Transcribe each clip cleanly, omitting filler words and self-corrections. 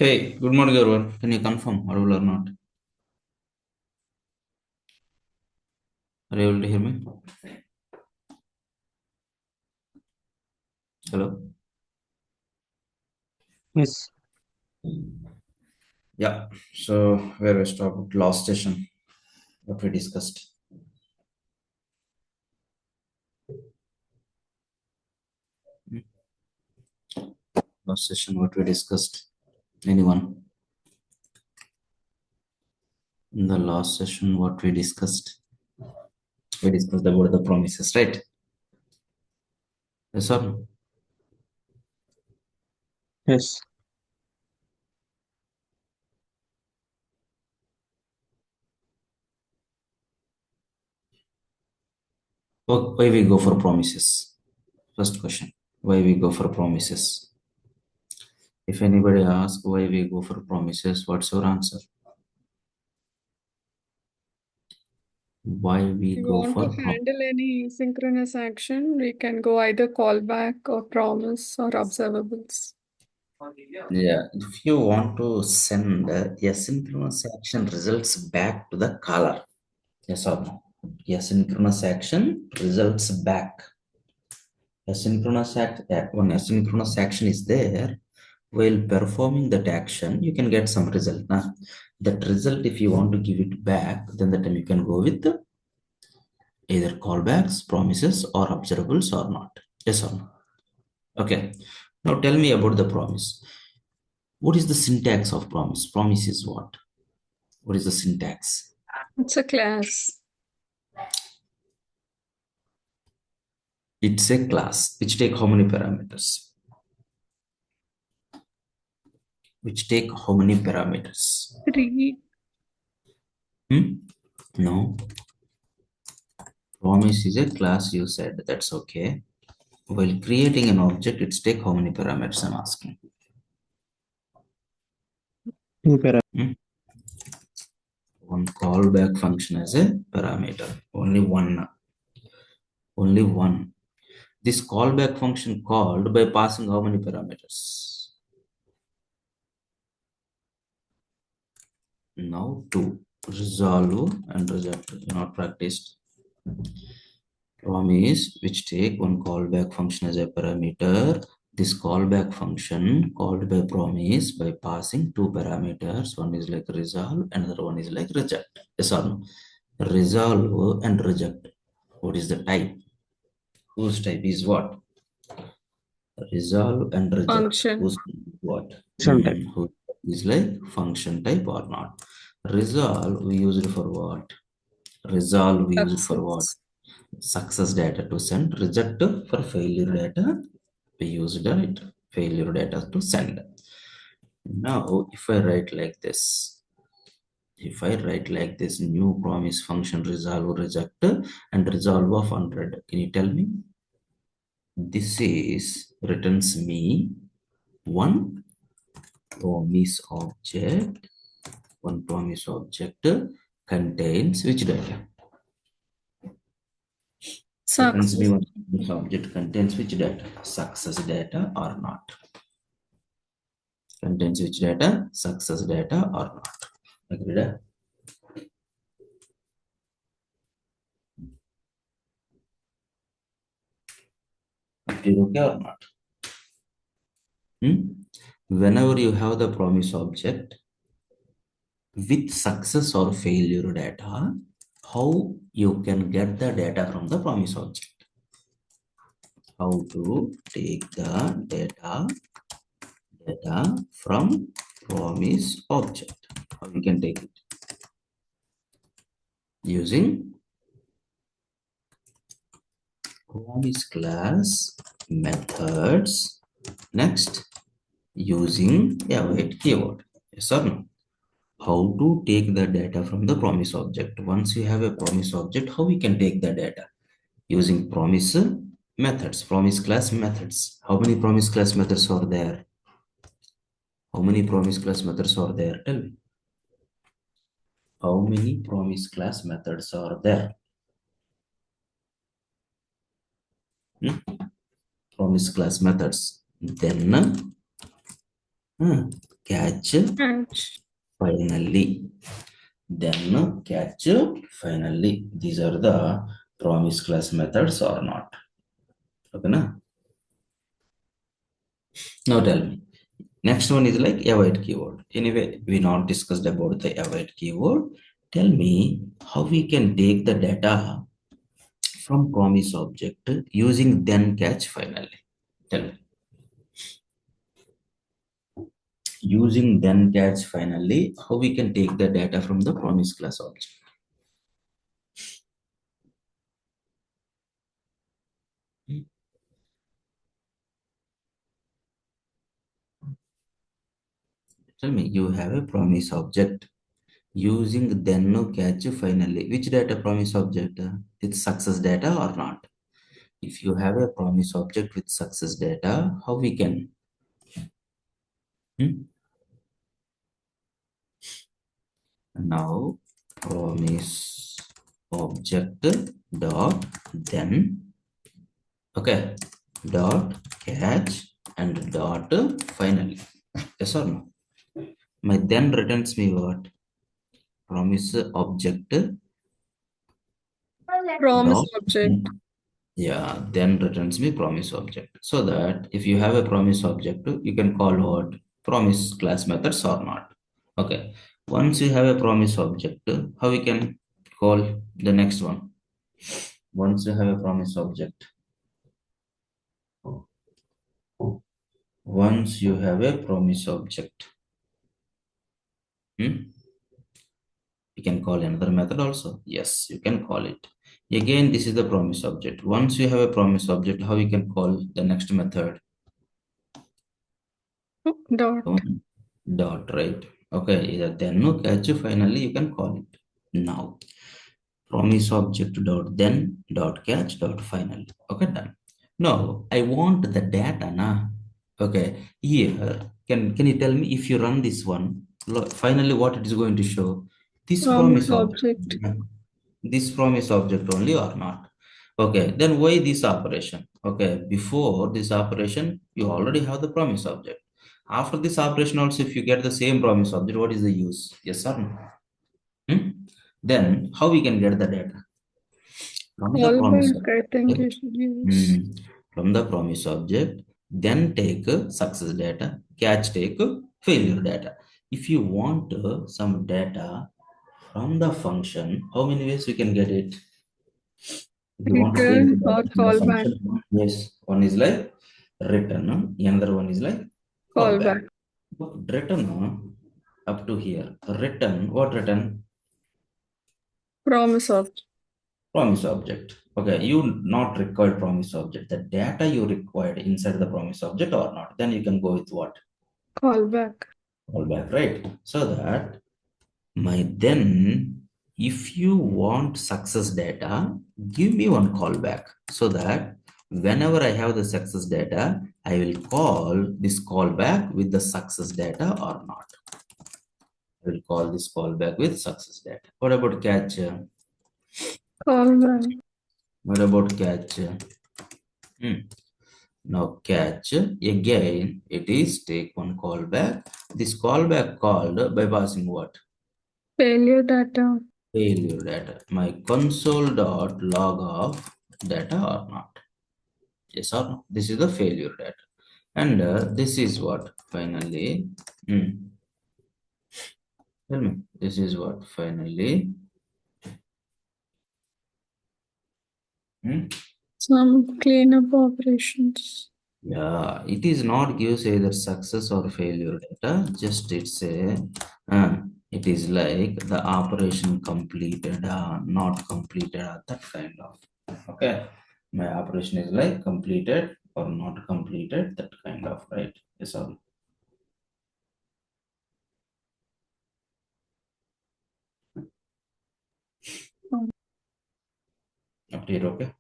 Hey, good morning everyone. Can you confirm audible or not? Are you able to hear me? Hello? Yes, Yeah. So where we stopped last session, what we discussed. Hmm? Last session, what we discussed. Anyone? In the last session, what we discussed. We discussed about the promises, right? Yes or no? yes. Why we go for promises? First question. Why we go for promises? If anybody asks why we go for promises, what's your answer? Why we You go want to for handle any synchronous action, we can go either callback or promise or observables. Yeah, if you want to send asynchronous action results back to the caller, yes or no? Asynchronous action results back. When asynchronous action is there, while performing that action, you can get some result. Nah? That result, if you want to give it back, then the time you can go with either callbacks, promises, or observables or not. Yes or no? Okay. Now tell me about the promise. What is the syntax of promise? Promise is what? What is the syntax? It's a class. It's a class which take how many parameters? Which take how many parameters? Three. Hmm? No. Promise is a class you said. That's okay. While creating an object, it's take how many parameters I'm asking. Two para. Hmm? One callback function as a parameter. Only one. Only one. This callback function called by passing how many parameters? Now two. Resolve and reject. Not practiced. Promise which take one callback function as a parameter. This callback function called by promise by passing two parameters. One is like resolve, another one is like reject. Yes or no? Resolve and reject. What is the type? Whose type is what? Resolve and reject. Function. Whose type is what? Function type. Who is like function type or not? Resolve we use it for what? Resolve we use it for what? Success. Success data to send, reject for failure data. We used it, failure data to send. Now, if I write like this, if I write like this, new promise function resolve reject and resolve of 100, can you tell me? This is returns me one promise object. One promise object contains which data? Returns me Success. one promise object contains which data? Success data or not? Contains which data? Success data or not? Agreed? It is okay or not? Hmm? Whenever you have the promise object with success or failure data, how you can get the data from the promise object? How to take the data from promise object? How you can take it? Using promise class methods. Next, using await keyword. Yes or no? How to take the data from the promise object? Once you have a promise object, how we can take the data? Using promise methods, promise class methods. How many promise class methods are there? How many promise class methods are there? Tell me. How many promise class methods are there? Hmm? Promise class methods. Then, catch Catch. finally. Then catch finally. These are the promise class methods or not. Okay, na? Now tell me. Next one is like await keyword. Anyway, we not discussed about the await keyword. Tell me how we can take the data from promise object using then catch finally. Tell me. Using then catch finally, how we can take the data from the promise class object. Tell me, you have a promise object using then no catch finally. Which data promise object? It's success data or not? If you have a promise object with success data, how we can? Hmm? Now promise object dot then, okay, dot catch and dot finally. Yes or no? My then returns me what? Promise object Promise dot, object. yeah, then returns me promise object. So that if you have a promise object, you can call what? Promise class methods or not. Okay. Once you have a promise object, how we can call the next one? Once you have a promise object, once you have a promise object, hmm? You can call another method also. Yes, you can call it. Again, this is the promise object. Once you have a promise object, how you can call the next method? Oh, dot. Dot, right? Okay, either then no catch finally you can call it. Now, promise object dot then dot catch dot finally. Okay, done. Now, I want the data, na? Okay, here, can you tell me if you run this one, finally what it is going to show? This Promise promise object. object. This promise object only or not? Okay, then why this operation? Okay, before this operation, you already have the promise object. After this operation also, if you get the same promise object, what is the use? Yes or no? Hmm? Then how we can get the data? From the promise Callback, I think object. you should use. Hmm. From the promise object, then take success data, catch take failure data. If you want some data from the function, how many ways we can get it? If you want to take the Return or data from the callback. function, yes, one is like return, another one is like callback. Callback. But return up to here, return, what return? Promise object. Promise object. Okay, you not required promise object. The data you required inside the promise object or not. Then you can go with what? Callback. Callback, right? So that my then, if you want success data, give me one callback so that whenever I have the success data, I will call this callback with the success data or not. I will call this callback with success data. What about catch? Callback. What about catch? Hmm. Now catch again, it is take one callback. This callback called by passing what? Failure data. Failure data. My console dot log of data or not? Yes or no? This is the failure data. And this is what finally. Tell me, this is what finally. Hmm? Some cleanup operations. Yeah, it is not gives either success or failure data. Just it's a, it is like the operation completed, not completed, that kind of. Okay, my operation is like completed or not completed, that kind of, right? Yes or no? Um, Up to here, okay?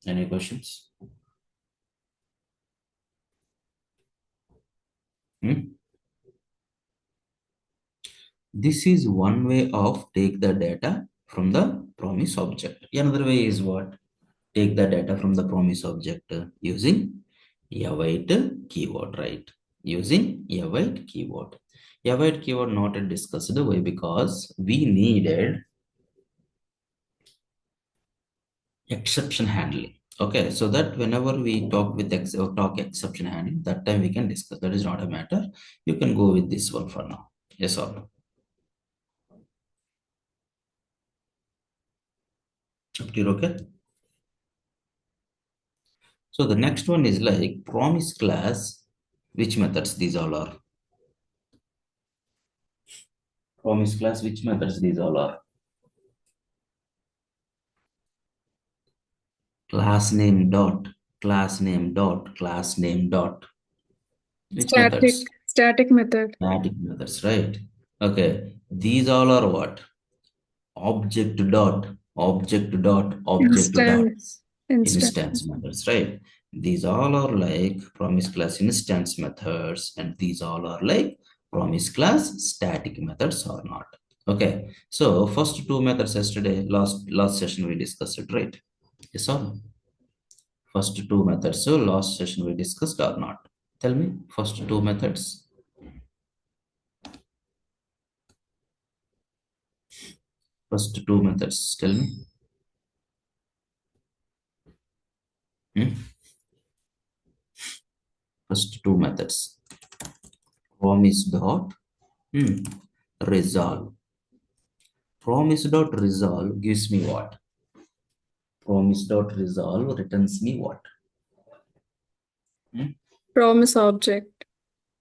Any questions? Hmm? This is one way of take the data from the promise object. Another way is what? Take the data from the promise object using await keyword, right? Using await keyword. Await keyword not yet discussed. Why? Because we needed exception handling. Okay, so that whenever we talk with talk exception handling, that time we can discuss. That is not a matter. You can go with this one for now. Yes or no? Up to you, okay? So the next one is like promise class. Which methods these all are? Promise class. Which methods these all are? Class name dot, class name dot, class name dot. Which methods? Static method. Static methods, right? Okay. These all are what? Object dot, object dot, object dot. Instance. Instance. Instance methods, right? These all are like promise class instance methods, and these all are like promise class static methods or not. Okay. So first two methods yesterday, last session we discussed it, right? Yes or no? First two methods. So last session we discussed or not? Tell me, first two methods. First two methods. Tell me. Hmm? First two methods. Promise dot resolve. Promise dot resolve gives me what? Promise dot resolve returns me what? Hmm? Promise object.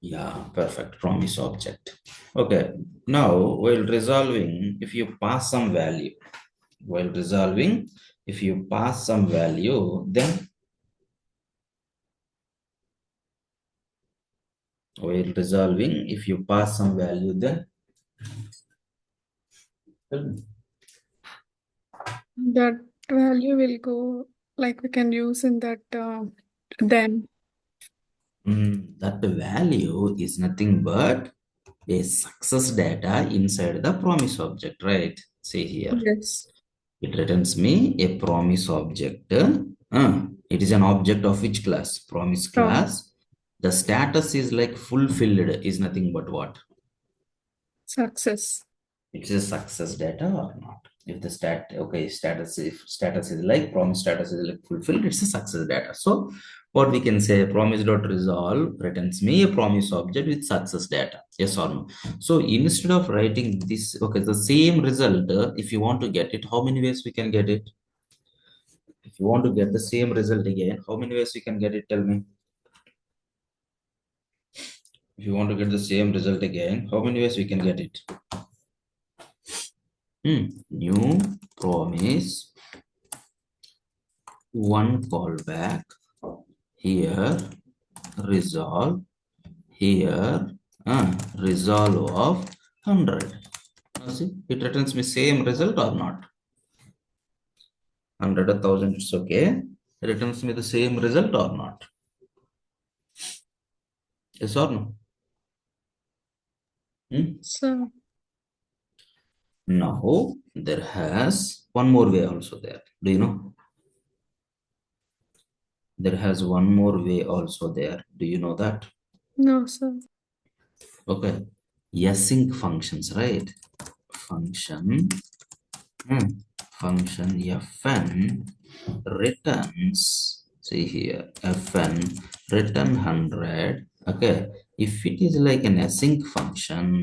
Yeah, perfect. Promise object. Okay. Now, while resolving, if you pass some value, while resolving, if you pass some value, then while resolving, if you pass some value, then That value will go, like we can use in that then. that value is nothing but a success data inside the promise object, right? See here. Yes. It returns me a promise object. It is an object of which class? Promise From class. The status is like fulfilled is nothing but what? success. It's a success data or not? If the status, if status is like promise status is like fulfilled, it's a success data. So what we can say, promise dot resolve returns me a promise object with success data. Yes or no? So instead of writing this, okay, the same result, if you want to get it, how many ways we can get it? If you want to get the same result again, how many ways we can get it? Tell me. If you want to get the same result again, how many ways we can get it? New promise, one callback, here resolve, here resolve of 100. Now see, it returns me same result or not? 100, 1000, it's okay. It returns me the same result or not? Yes or no? So Now there has one more way also there. Do you know? There has one more way also there. Do you know that? no, sir. Okay. Async functions, right? Function, function fn returns, see here, fn return 100. Okay. If it is like an async function,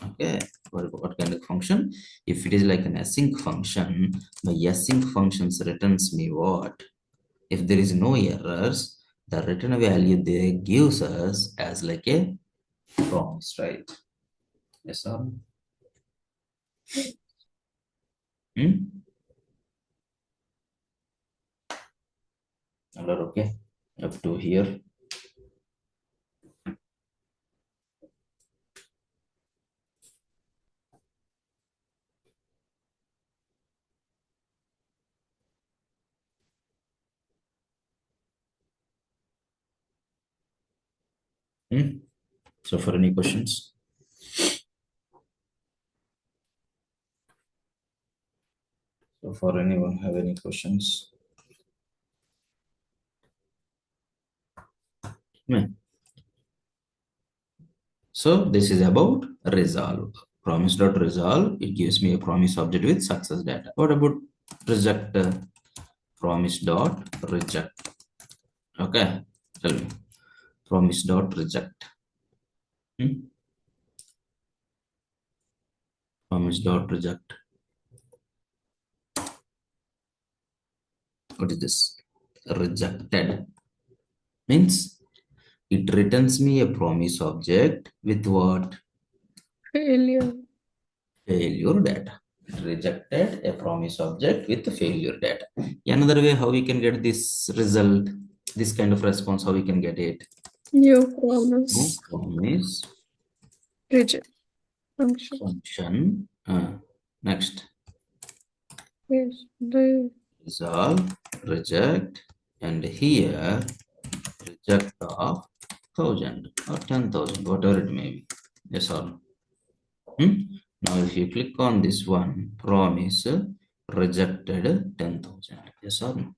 okay, what kind of function? If it is like an async function, my async functions returns me what? If there is no errors, the return value they gives us as like a promise, right? Yes or no? Hmm? All are okay. Up to here. Hmm? So for any questions? So for anyone have any questions? Hmm. So this is about resolve. Promise.resolve, it gives me a promise object with success data. What about reject? Promise.reject. Okay, tell me. Promise.reject. Promise.reject. What is this? Rejected means it returns me a promise object with what? Failure. Failure data. It rejected a promise object with failure data. Another way how we can get this result, this kind of response, how we can get it? New No promise. promise Reject function. function. Next, Yes. The resolve, reject, and here reject of 1000 or 10,000, whatever it may be. Yes or no? Now, if you click on this one, promise rejected 10,000. Yes or no?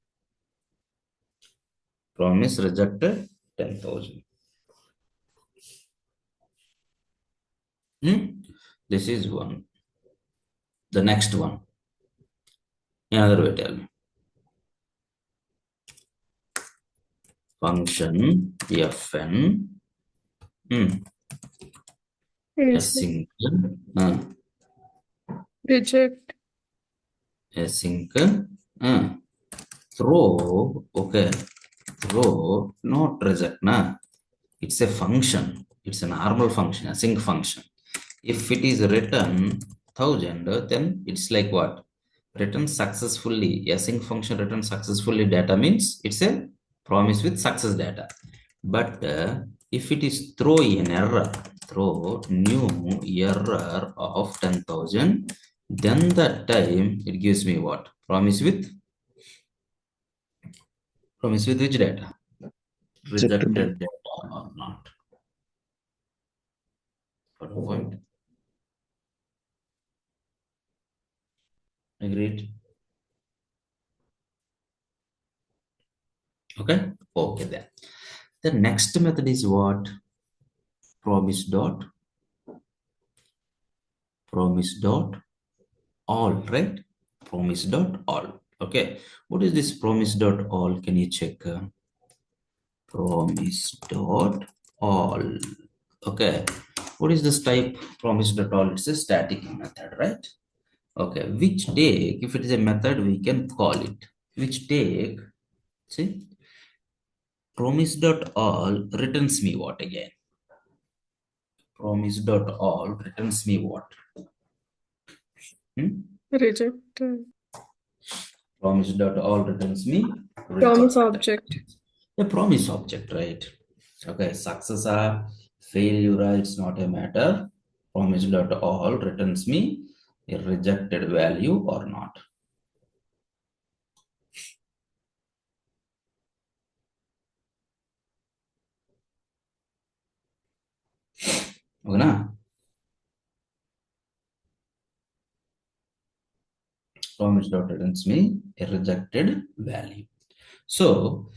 Promise rejected 10,000. This is one. The next one. Another way tell me. Function fn is async reject. async throw, okay, throw not reject na. It's a function, it's a normal function, async function. If it is written 1000, then it's like what? Written successfully. Async function written successfully data means it's a promise with success data. But if it is throw an error, throw new error of 10,000, then that time it gives me what? Promise with which data? Rejected Rejected data. data or not? For a point. Agreed? Okay? Okay then. The next method is what? Promise dot all, right? Promise dot all. Okay. What is this promise dot all? Can you check? Promise dot all. Okay. What is this type? Promise dot all. It's a static method, right? Okay. Which take, if it is a method, we can call it. Which take, see, promise dot all returns me what again? Promise dot all returns me what? Reject. Promise dot all returns me Promise reject. object. A promise object, right? Okay, success or failure, it's not a matter. Promise dot all returns me a rejected value or not. Okay, na? Promise dot returns me a rejected value. So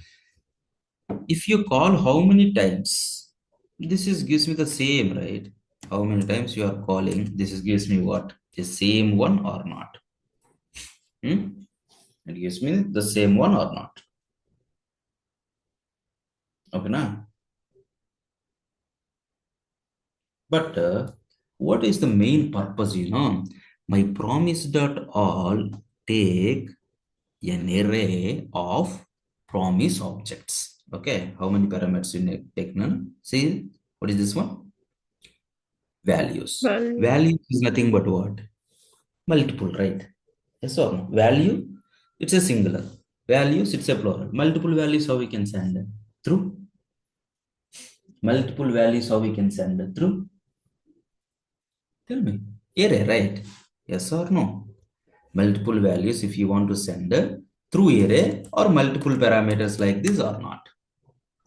if you call how many times, this is gives me the same, right? How many times you are calling, this is gives me what? The same one or not? It gives me the same one or not? Okay, na? But what is the main purpose, My promise dot all take an array of promise objects. Okay, how many parameters you take? None. See, what is this one? Values. Value. Value is nothing but what? Multiple, right? Yes or no? Value, it's a singular. Values, it's a plural. Multiple values, how we can send through? Multiple values, how we can send through? Tell me. Array, right? Yes or no? Multiple values if you want to send through array or multiple parameters like this or not.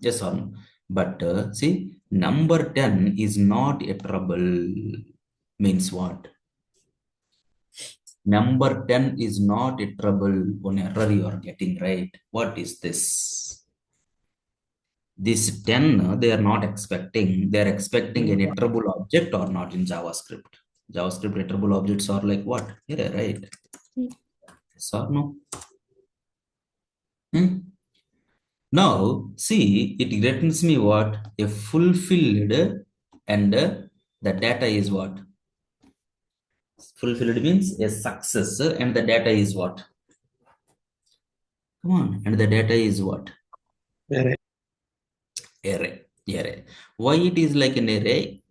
Yes or no? But see, number 10 is not a trouble. Means what? Number 10 is not iterable on error you are getting, right? What is this? This 10, they are not expecting. They are expecting an iterable object or not in JavaScript. JavaScript iterable objects are like what? Here, right? Yes or no? Hmm? Now, see, it returns me what? A fulfilled and the data is what? Fulfilled means a success and the data is what? Come on, and the data is what? Array. Array. Why it is like an array?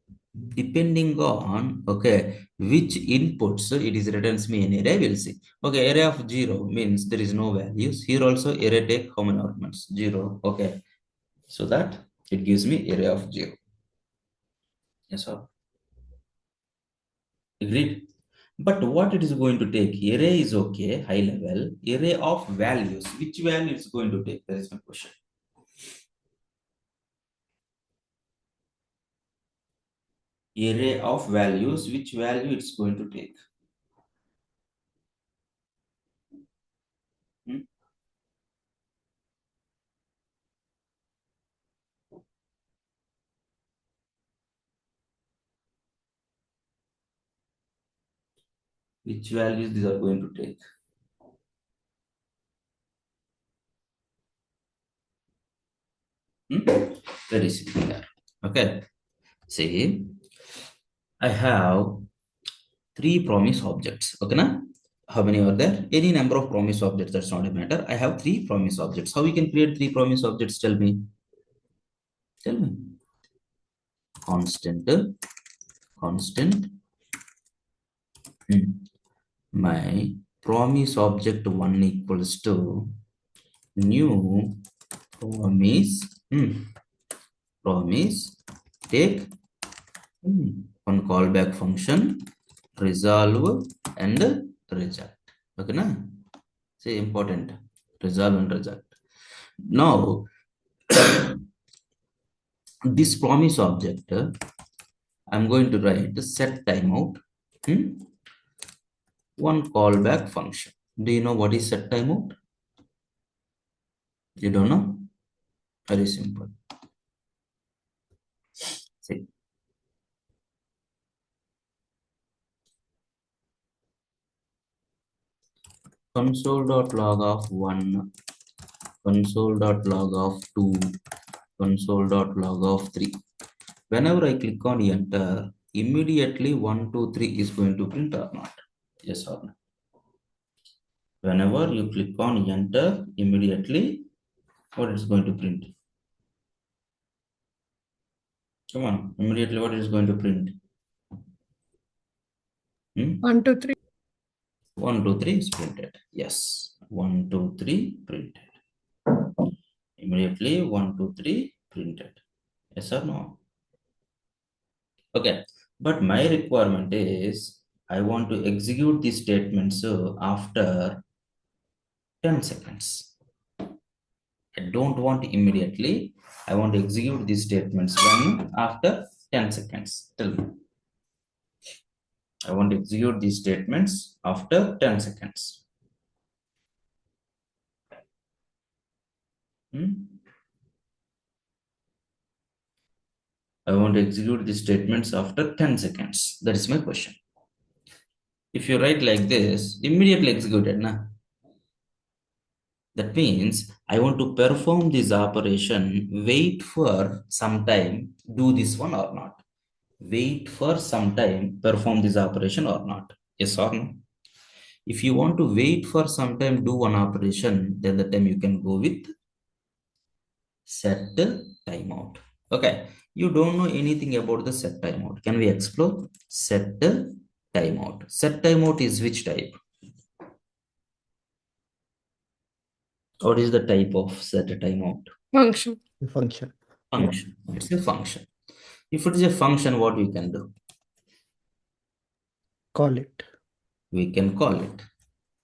Depending on, okay, which inputs it is returns me an array, we'll see. Okay, array of 0 means there is no values. Here also array take how many arguments? 0. Okay, so that it gives me array of 0. Yes, sir. Agreed. But what it is going to take? Array is okay, high level. Array of values. Which value it's going to take? That is my question. Array of values. Which value it's going to take? Hmm? Which values these are going to take? Very simple there. Okay. See, I have three promise objects. Okay, na? How many are there? Any number of promise objects. That's not a matter. I have three promise objects. How we can create three promise objects? Tell me. Tell me. Constant. Constant. My promise object 1 equals to new promise. Promise. Take one callback function, resolve and reject. Okay, na? Say important. Resolve and reject. Now, this promise object, I'm going to write set timeout. One callback function. Do you know what is set timeout? You don't know? Very simple. See. Console.log of 1, console.log of 2, console.log of 3. Whenever I click on enter, immediately 1, 2, 3 is going to print or not? Yes or no? Whenever you click on enter, immediately what is going to print? Come on, immediately what is going to print? 1, 2, 3. 1, 2, 3 is printed. Yes, 1, 2, 3 printed. Immediately 1, 2, 3 printed. Yes or no? Okay, but my requirement is I want to execute these statements after 10 seconds. I don't want immediately. I want to execute these statements when after 10 seconds. Tell me. I want to execute these statements after 10 seconds. I want to execute these statements after 10 seconds. That is my question. If you write like this, immediately executed, na? That means I want to perform this operation, wait for some time, do this one or not. Wait for some time, perform this operation or not. Yes or no? If you want to wait for some time, do one operation, then the time you can go with set timeout. Okay, you don't know anything about the set timeout. Can we explore? Set timeout. Set timeout is which type? What is the type of set timeout? Function. Function. Function. It's a function. If it is a function, what we can do? Call it. We can call it.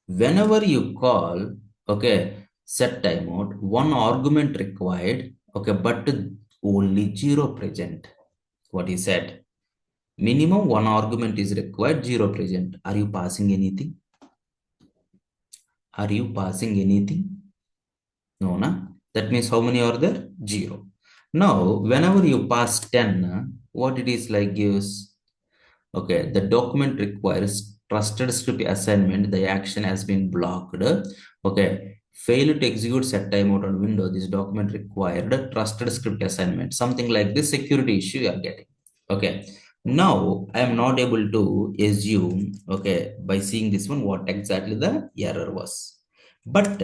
Whenever you call, okay, set timeout, one argument required, okay, but only 0 present. What he said. Minimum one argument is required, 0 present. Are you passing anything? Are you passing anything? No, na? That means how many are there? 0. Now, whenever you pass 10, what it is like gives? Okay, the document requires trusted script assignment. The action has been blocked. Okay, fail to execute set timeout on window. This document required a trusted script assignment. Something like this security issue you are getting. Okay, now I am not able to assume, okay, by seeing this one, what exactly the error was. But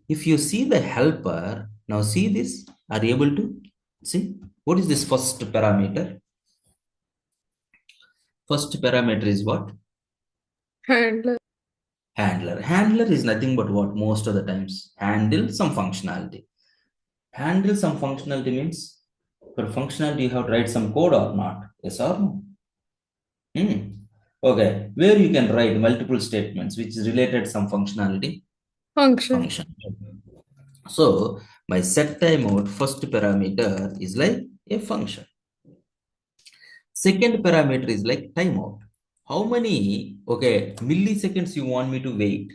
if you see the helper, now see this, are you able to see? What is this first parameter? First parameter is what? Handler. Handler. Handler is nothing but what most of the times handle some functionality. Handle some functionality means for functionality you have to write some code or not. Yes or no? Okay. Where you can write multiple statements which is related some functionality. Function. Function. So my set timeout first parameter is like a function. Second parameter is like timeout. How many milliseconds you want me to wait?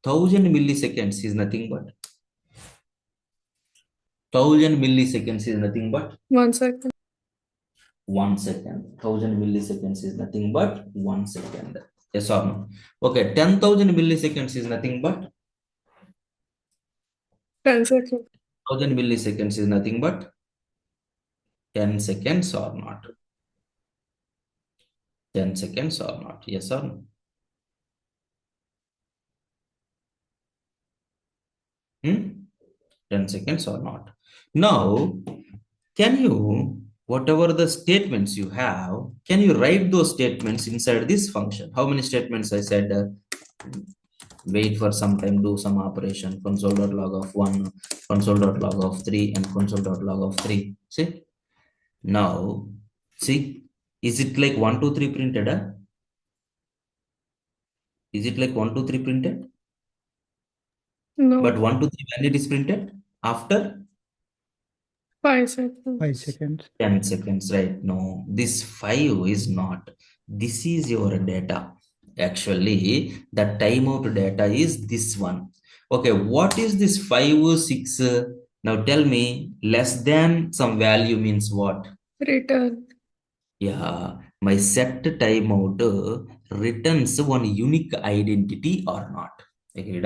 1000 milliseconds is nothing but 1000 milliseconds is nothing but 1 second. 1 second. 1000 milliseconds is nothing but 1 second. Yes or no? Okay, 10,000 milliseconds is nothing but 10 seconds. 1000 milliseconds is nothing but 10 seconds or not? 10 seconds or not? Yes or no? 10 seconds or not? Now, can you, whatever the statements you have, can you write those statements inside this function? How many statements I said? Wait for some time, do some operation, console.log of 1, console.log of 3, and console.log of 3. See? Now, see, is it like 1, 2, 3 printed? Is it like 1, 2, 3 printed? No. But 1, 2, 3 when it is printed? After 5 seconds. 5 seconds. 10 seconds, right? No, this 5 is not. This is your data. Actually, the timeout data is this one. Okay, what is this 5, 6? Now tell me, less than some value means what? Return. Yeah, my set timeout returns one unique identity or not. Agreed?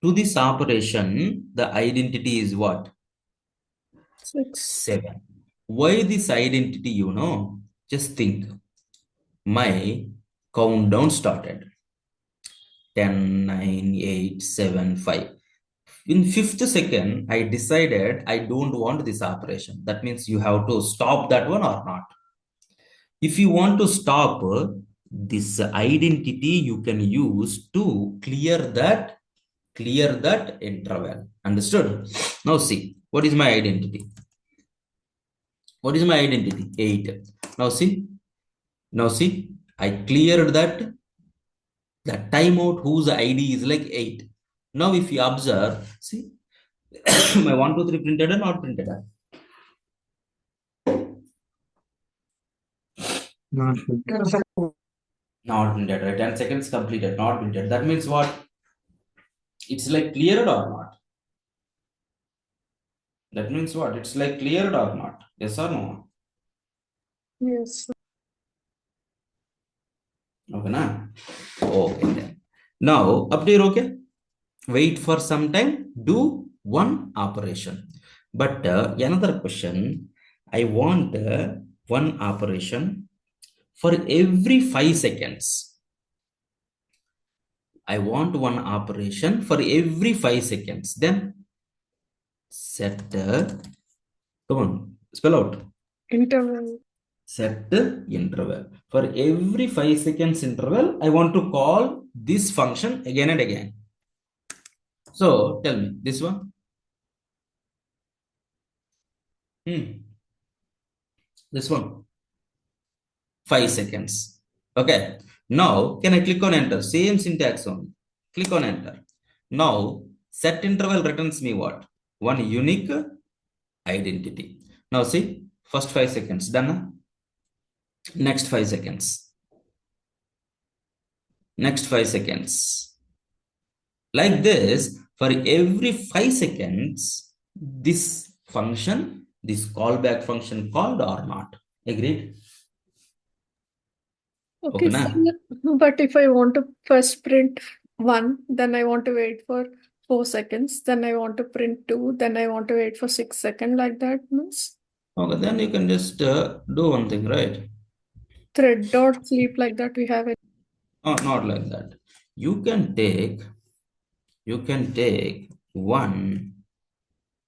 To this operation, the identity is what? 6. 7. Why this identity, Just think. My countdown started. 10, 9, 8, 7, 5. In fifth second, I decided I don't want this operation. That means you have to stop that one or not. If you want to stop this identity, you can use to clear that interval. Understood? Now see, what is my identity? What is my identity? 8. Now see, I cleared that the timeout whose ID is like 8. Now if you observe, see, my 1, 2, 3 printed or not printed? Not Not printed, right? 10 seconds completed, not printed. That means what? It's like cleared or not? That means what? It's like cleared or not? Yes or no? Yes. Okay, na? Okay then. Now, up to here, okay? Wait for some time, do one operation. But another question, I want one operation for every 5 seconds. I want one operation for every 5 seconds. Then set, come on, spell out. Interval. Set interval. For every 5 seconds interval, I want to call this function again and again. So tell me, this one. This one. 5 seconds. Okay. Now, can I click on enter? Same syntax only. Click on enter. Now, set interval returns me what? One unique identity. Now see, first 5 seconds done. Next 5 seconds. Next 5 seconds. Like this, for every 5 seconds, this function, this callback function called or not. Agreed? Okay, Okay, na? but if I want to first print 1, then I want to wait for 4 seconds, then I want to print 2, then I want to wait for 6 seconds, like that means Okay, then you can just do one thing, right? thread dot sleep, like that we have it. Oh, not like that. You can take, one.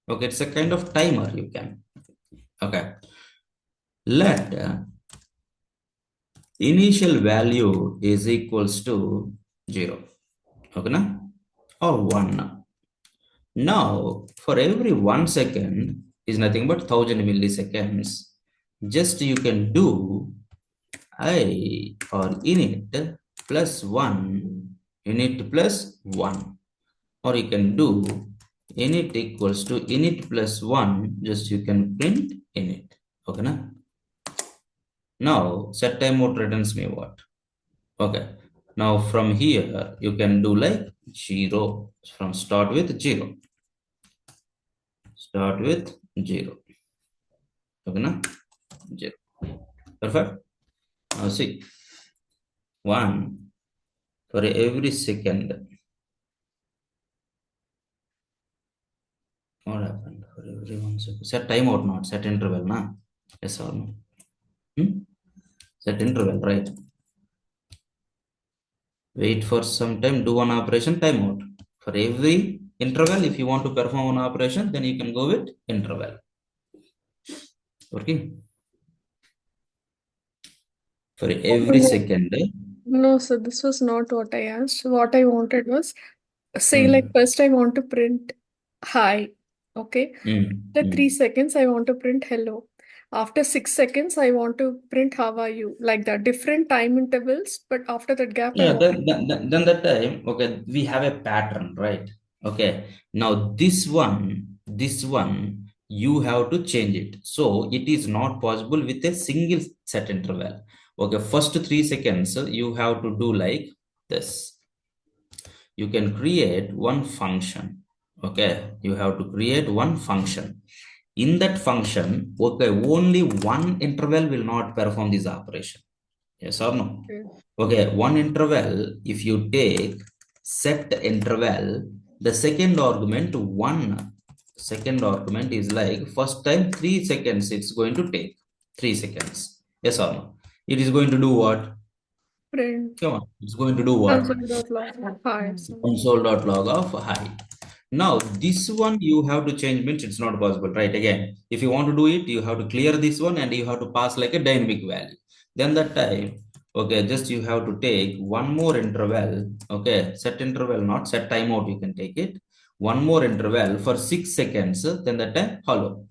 Okay, it's a kind of timer you can. Okay. Let initial value is equals to 0. Okay, na? Or 1. Now, for every 1 second is nothing but 1000 milliseconds. Just you can do I or init plus 1, init plus 1. Or you can do init equals to init plus 1, just you can print init. Okay, na? Now, set timeout returns me what? Okay. Now, from here, you can do like 0. From start with 0. Start with 0. Okay, na? 0. Perfect. Now, see. 1 for every second. What happened for every 1 second? Set timeout, not set interval, na? Yes or no? Set interval, right? Wait for some time, do one operation, timeout. For every interval, if you want to perform one operation, then you can go with interval. Working? For every second. No, so this was not what I asked. What I wanted was, say, like first I want to print hi, okay? After 3 seconds, I want to print hello. After 6 seconds, I want to print how are you, like that. Different time intervals, but after that gap, I Yeah, want. then that time, okay, we have a pattern, right? Okay. Now this one, you have to change it. So it is not possible with a single set interval. Okay, first 3 seconds, you have to do like this. You can create one function. Okay, you have to create one function. In that function, okay, only one interval will not perform this operation. Yes or no? Okay, one interval, if you take set interval, the second argument is like first time 3 seconds, it's going to take 3 seconds. Yes or no? It is going to do what? Print Come on, it's going to do what? console.log hi. Console.log of hi. Now, this one you have to change, means it's not possible, right? Again, if you want to do it, you have to clear this one and you have to pass like a dynamic value. Then that time, okay, just you have to take one more interval, okay, set interval, not set timeout, you can take it. One more interval for 6 seconds, then that time, hello.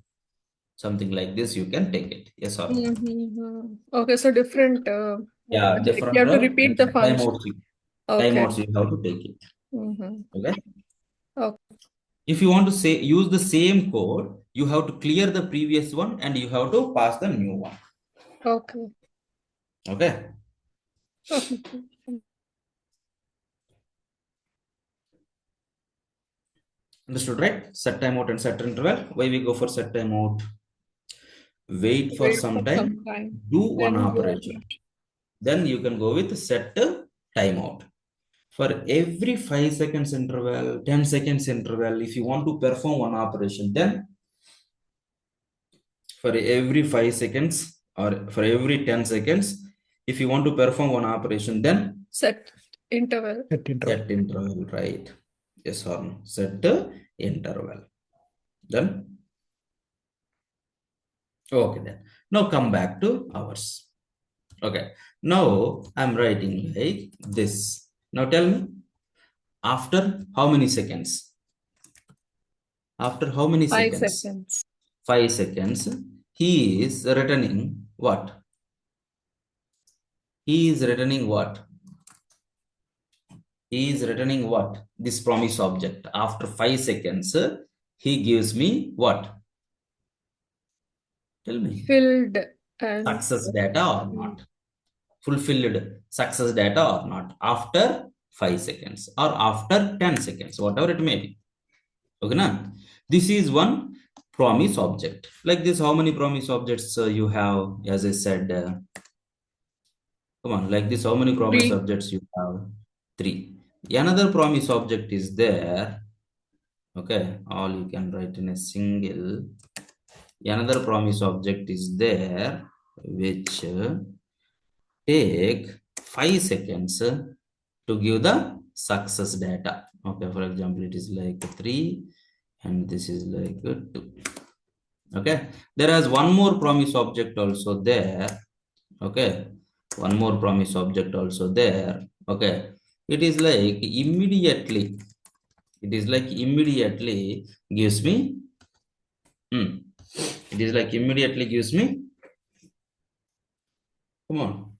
Something like this, you can take it. Yes or no? Okay, so different. Yeah, Like you different have to repeat the function. Okay. timeouts, you have to take it. Mm-hmm. Okay. Okay. If you want to say use the same code, you have to clear the previous one and you have to pass the new one. Okay. Okay. Okay. Understood, right? Set timeout and set interval. Why we go for set timeout? Wait for Wait for some time, some time. do one Then do operation. operation. Then you can go with set timeout. For every 5 seconds interval, 10 seconds interval, if you want to perform one operation, then for every 5 seconds or for every 10 seconds, if you want to perform one operation, then Set interval. set interval, right? Yes or no? Set interval. Then, okay, then. Now come back to ours. Okay. Now I'm writing like this. Now tell me, after how many seconds? After how many 5 seconds? seconds. 5 seconds. He is returning what? He is returning what? He is returning what? This promise object. After 5 seconds, he gives me what? Tell me. Filled and Success data or not? Fulfilled success data or not? After 5 seconds or after 10 seconds, whatever it may be. Okay, na? This is one promise object. Like this, how many promise objects you have? As I said, come on, like this, how many promise 3. objects you have? 3. Another promise object is there. Okay, all you can write in a single. Another promise object is there, which take 5 seconds to give the success data. Okay, for example, it is like 3 and this is like 2. Okay, there is one more promise object also there. Okay, one more promise object also there. Okay, it is like immediately gives me it is like immediately gives me, come on,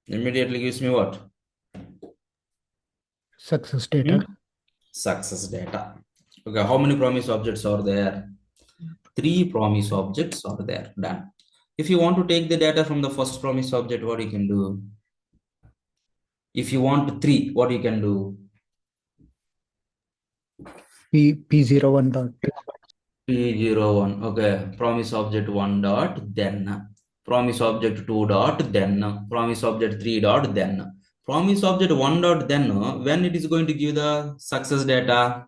immediately gives me what? Success data. Success data. Okay, how many promise objects are there? 3 promise objects are there. Done. If you want to take the data from the first promise object, what you can do? If you want 3, what you can do? P01 dot. P01. Okay, promise object 1 dot then promise object 2 dot then promise object 3 dot then promise object 1 dot then when it is going to give the success data?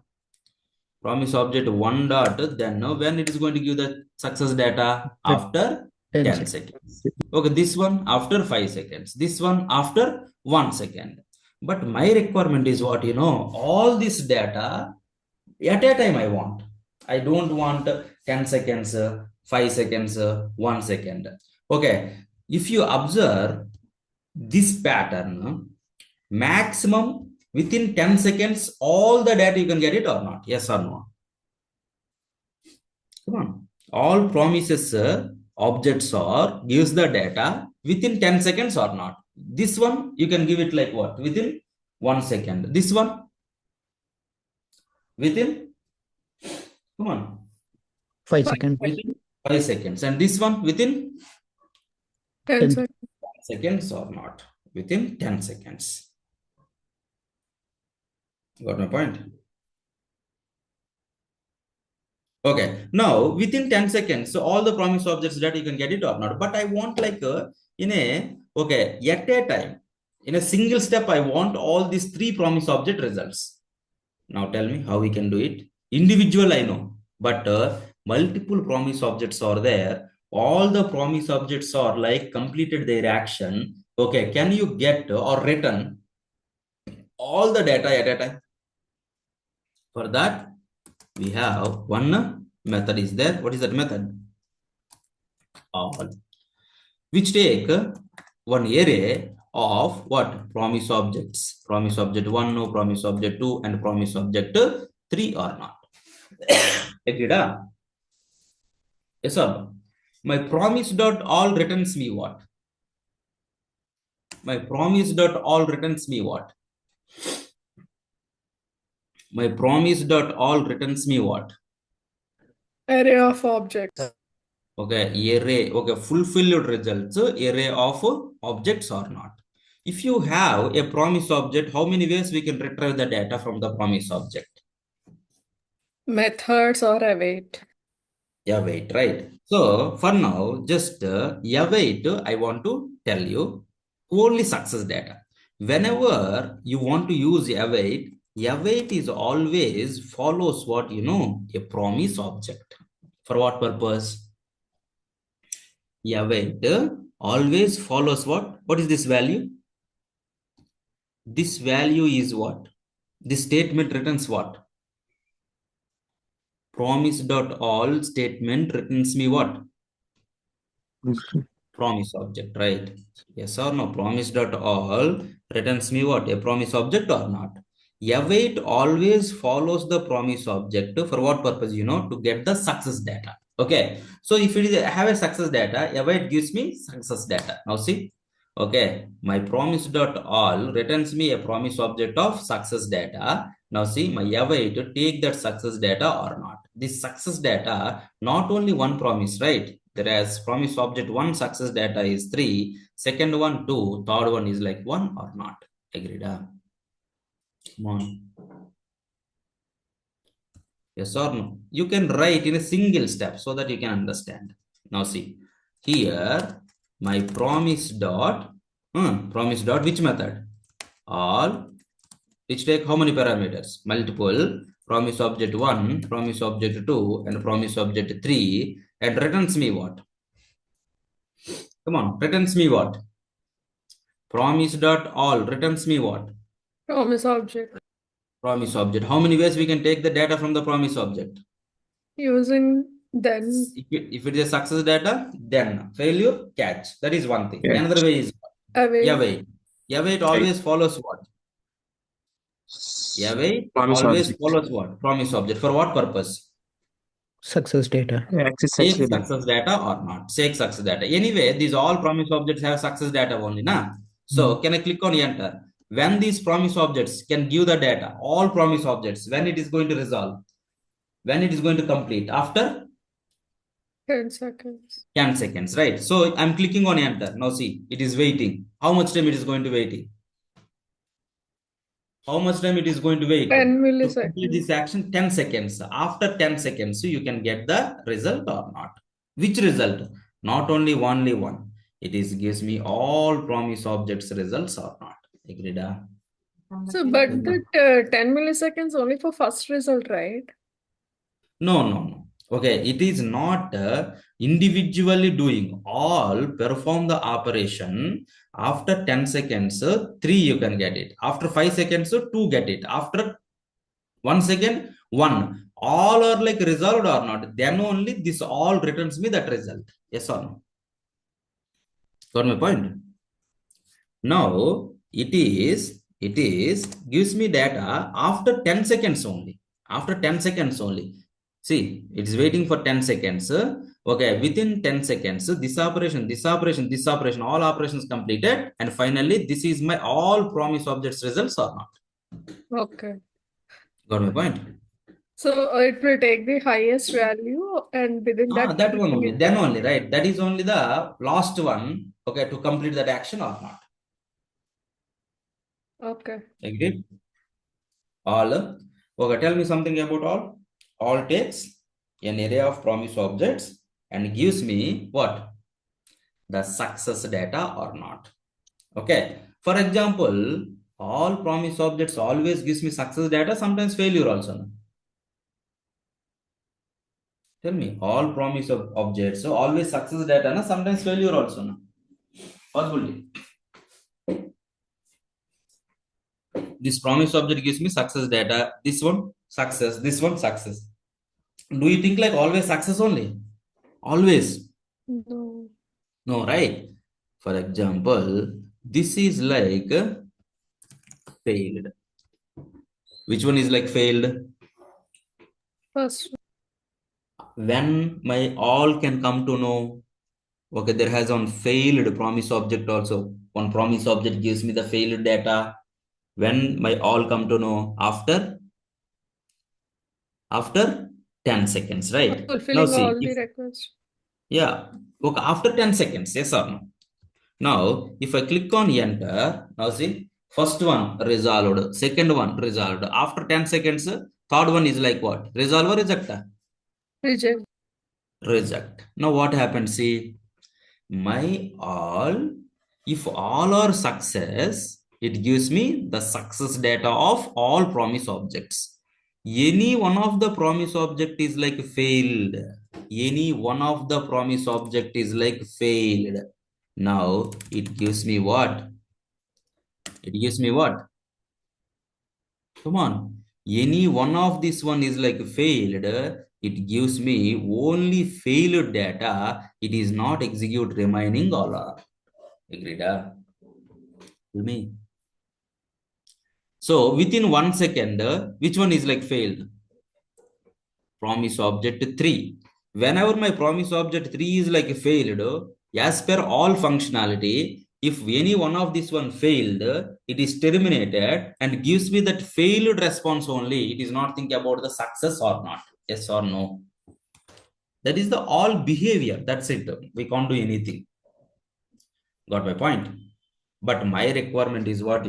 Promise object 1 dot then when it is going to give the success data? After 10 seconds. Okay, this one after 5 seconds, this one after 1 second. But my requirement is what, all this data at a time I want. I don't want 10 seconds, 5 seconds, 1 second. Okay, if you observe this pattern, maximum within 10 seconds, all the data you can get it or not? Yes or no? Come on. All promises objects or gives the data within 10 seconds or not? This one, you can give it like what? Within 1 second. This one? Within, come on. 5 seconds. Within 5 seconds. And this one within 10 seconds. seconds or not? Within 10 seconds. Got my point? Okay, now within 10 seconds, so all the promise objects that you can get it or not. But I want like at a time, in a single step, I want all these 3 promise object results. Now tell me how we can do it. Individual, I know, but multiple promise objects are there. All the promise objects are like completed their action. Okay, can you get or return all the data at a time? For that, we have one method is there. What is that method? All, which take one array of what? Promise objects. Promise object 1, no, promise object 2, and promise object 3 or not. Agreed? Yes or no? My promise dot all returns me what? My promise dot all returns me what? My promise dot all returns me what? Array of objects. Okay, array. Okay, fulfilled results, array of objects or not. If you have a promise object, how many ways we can retrieve the data from the promise object? Methods or await. Await, right? So for now, just await, I want to tell you only success data. Whenever you want to use await is always follows what a promise object. For what purpose? Await always follows what? What is this value? This value is what? This statement returns what? Promise dot all statement returns me what? Promise object, right? Yes or no? Promise dot all returns me what? A promise object or not? Await always follows the promise object for what purpose? To get the success data. Okay, so if it is have a success data, await gives me success data. Now see, okay, my promise dot all returns me a promise object of success data. Now see, my await to take that success data or not. This success data, not only one promise, right? Whereas promise object 1 success data is 3, second one 2, third one is like 1 or not. Agreed? Come on. Yes or no? You can write in a single step so that you can understand. Now see, here my promise dot which method? All, which take how many parameters? Multiple, promise object 1, promise object 2, and promise object 3, and returns me what? Come on, returns me what? Promise dot all returns me what? Promise object. Promise object. How many ways we can take the data from the promise object? Using then. If it is a success data, then failure, catch. That is one thing. Yeah. Another way is Await. await. Await always follows what? Await Promise always object. follows what? Promise object. For what purpose? Success data. Access Take success data. success data or not. Take success data. Anyway, these all promise objects have success data only. Nah? So can I click on enter? When these promise objects can give the data, all promise objects, when it is going to resolve, when it is going to complete, after 10 seconds. 10 seconds, right? So I'm clicking on enter. Now see, it is waiting. How much time it is going to waiting? How much time it is going to wait? 10 To complete milliseconds. this action, 10 seconds. After 10 seconds, you can get the result or not. Which result? Not only one. It is gives me all promise objects results or not. Agreed? So, but that 10 milliseconds only for first result, right? No. Okay, it is not individually doing. All perform the operation. After 10 seconds, 3 you can get it. After 5 seconds, 2 get it. After 1 second, 1. All are like resolved or not. Then only this all returns me that result. Yes or no? Got my point? Now, it is gives me data after 10 seconds only. After 10 seconds only. See, it is waiting for 10 seconds. Okay, within 10 seconds, this operation, all operations completed. And finally, this is my all promise objects results or not. Okay. Got my point? So it will take the highest value and within that. That one only. Then only, right? That is only the last one. Okay, to complete that action or not. Okay. Agreed? All. Okay, tell me something about all. All takes an array of promise objects and gives me what? The success data or not. Okay. For example, all promise objects always gives me success data, sometimes failure also. No? Tell me, all promise of objects, so always success data, no? Sometimes failure also. No? Possibility. This promise object gives me success data. This one, success. This one, success. Do you think like always success only? Always? No. No, right? For example, this is like failed. Which one is like failed? First. When my all can come to know, okay, there has one failed promise object also. One promise object gives me the failed data. When my all come to know after 10 seconds, right? Now Fulfilling see, all the requests. yeah, okay, after 10 seconds, yes or no? Now, if I click on enter, now see, first one resolved, second one resolved. After 10 seconds, third one is like what? Resolve or reject? Reject. Reject. Now what happens? See, my all, if all are success, it gives me the success data of all promise objects. Any one of the promise object is like failed. Any one of the promise object is like failed. Now it gives me what? It gives me what? Come on. Any one of this one is like failed. It gives me only failed data. It is not execute remaining all. Agreed? Tell me. So within 1 second, which one is like failed? Promise object 3. Whenever my promise object 3 is like failed, as per all functionality, if any one of this one failed, it is terminated and gives me that failed response only. It is not thinking about the success or not. Yes or no. That is the all behavior. That's it. We can't do anything. Got my point? But my requirement is what,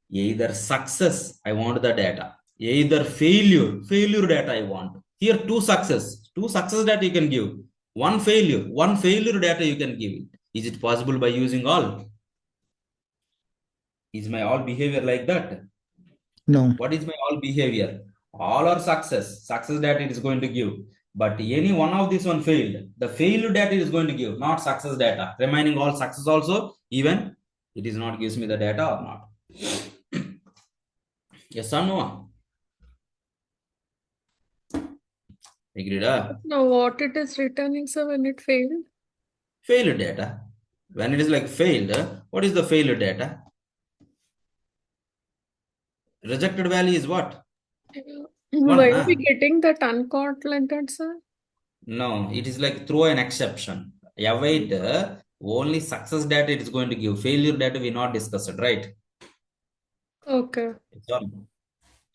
either success, I want the data, either failure data I want. Here, two success data you can give, one failure data you can give it. Is it possible by using all? Is my all behavior like that? No. What is my all behavior? All are success data it is going to give. But any one of this one failed, the failure data is going to give, not success data. Remaining all success also, even it is not gives me the data or not. Yes or no? Agreed? Now, what it is returning, sir, when it failed? Failure data. When it is like failed, what is the failure data? Rejected value is what? Why are we getting that uncaught like that, sir? No, it is like throw an exception. Avoid only success data it is going to give. Failure data we not discussed, right? Okay.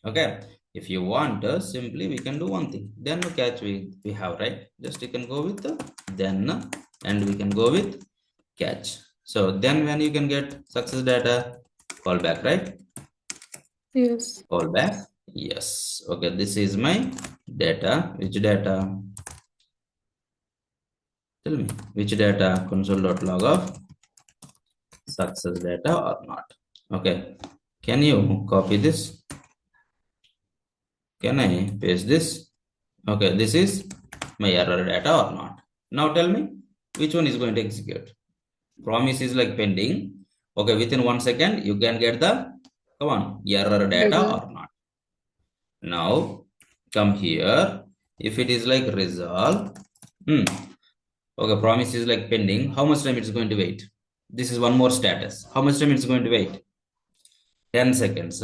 Okay. If you want, simply we can do one thing. Then catch we have, right? Just you can go with then and we can go with catch. So then when you can get success data, call back, right? Yes. Call back. Yes. Okay. This is my data. Which data? Tell me which data console.log of success data or not. Okay. Can you copy this? Can I paste this? Okay. This is my error data or not. Now tell me which one is going to execute. Promise is like pending. Okay. Within 1 second, you can get the, come on, error data or not. Now come here. If it is like resolve, okay, promise is like pending. How much time it's going to wait? This is one more status. How much time it's going to wait? 10 seconds.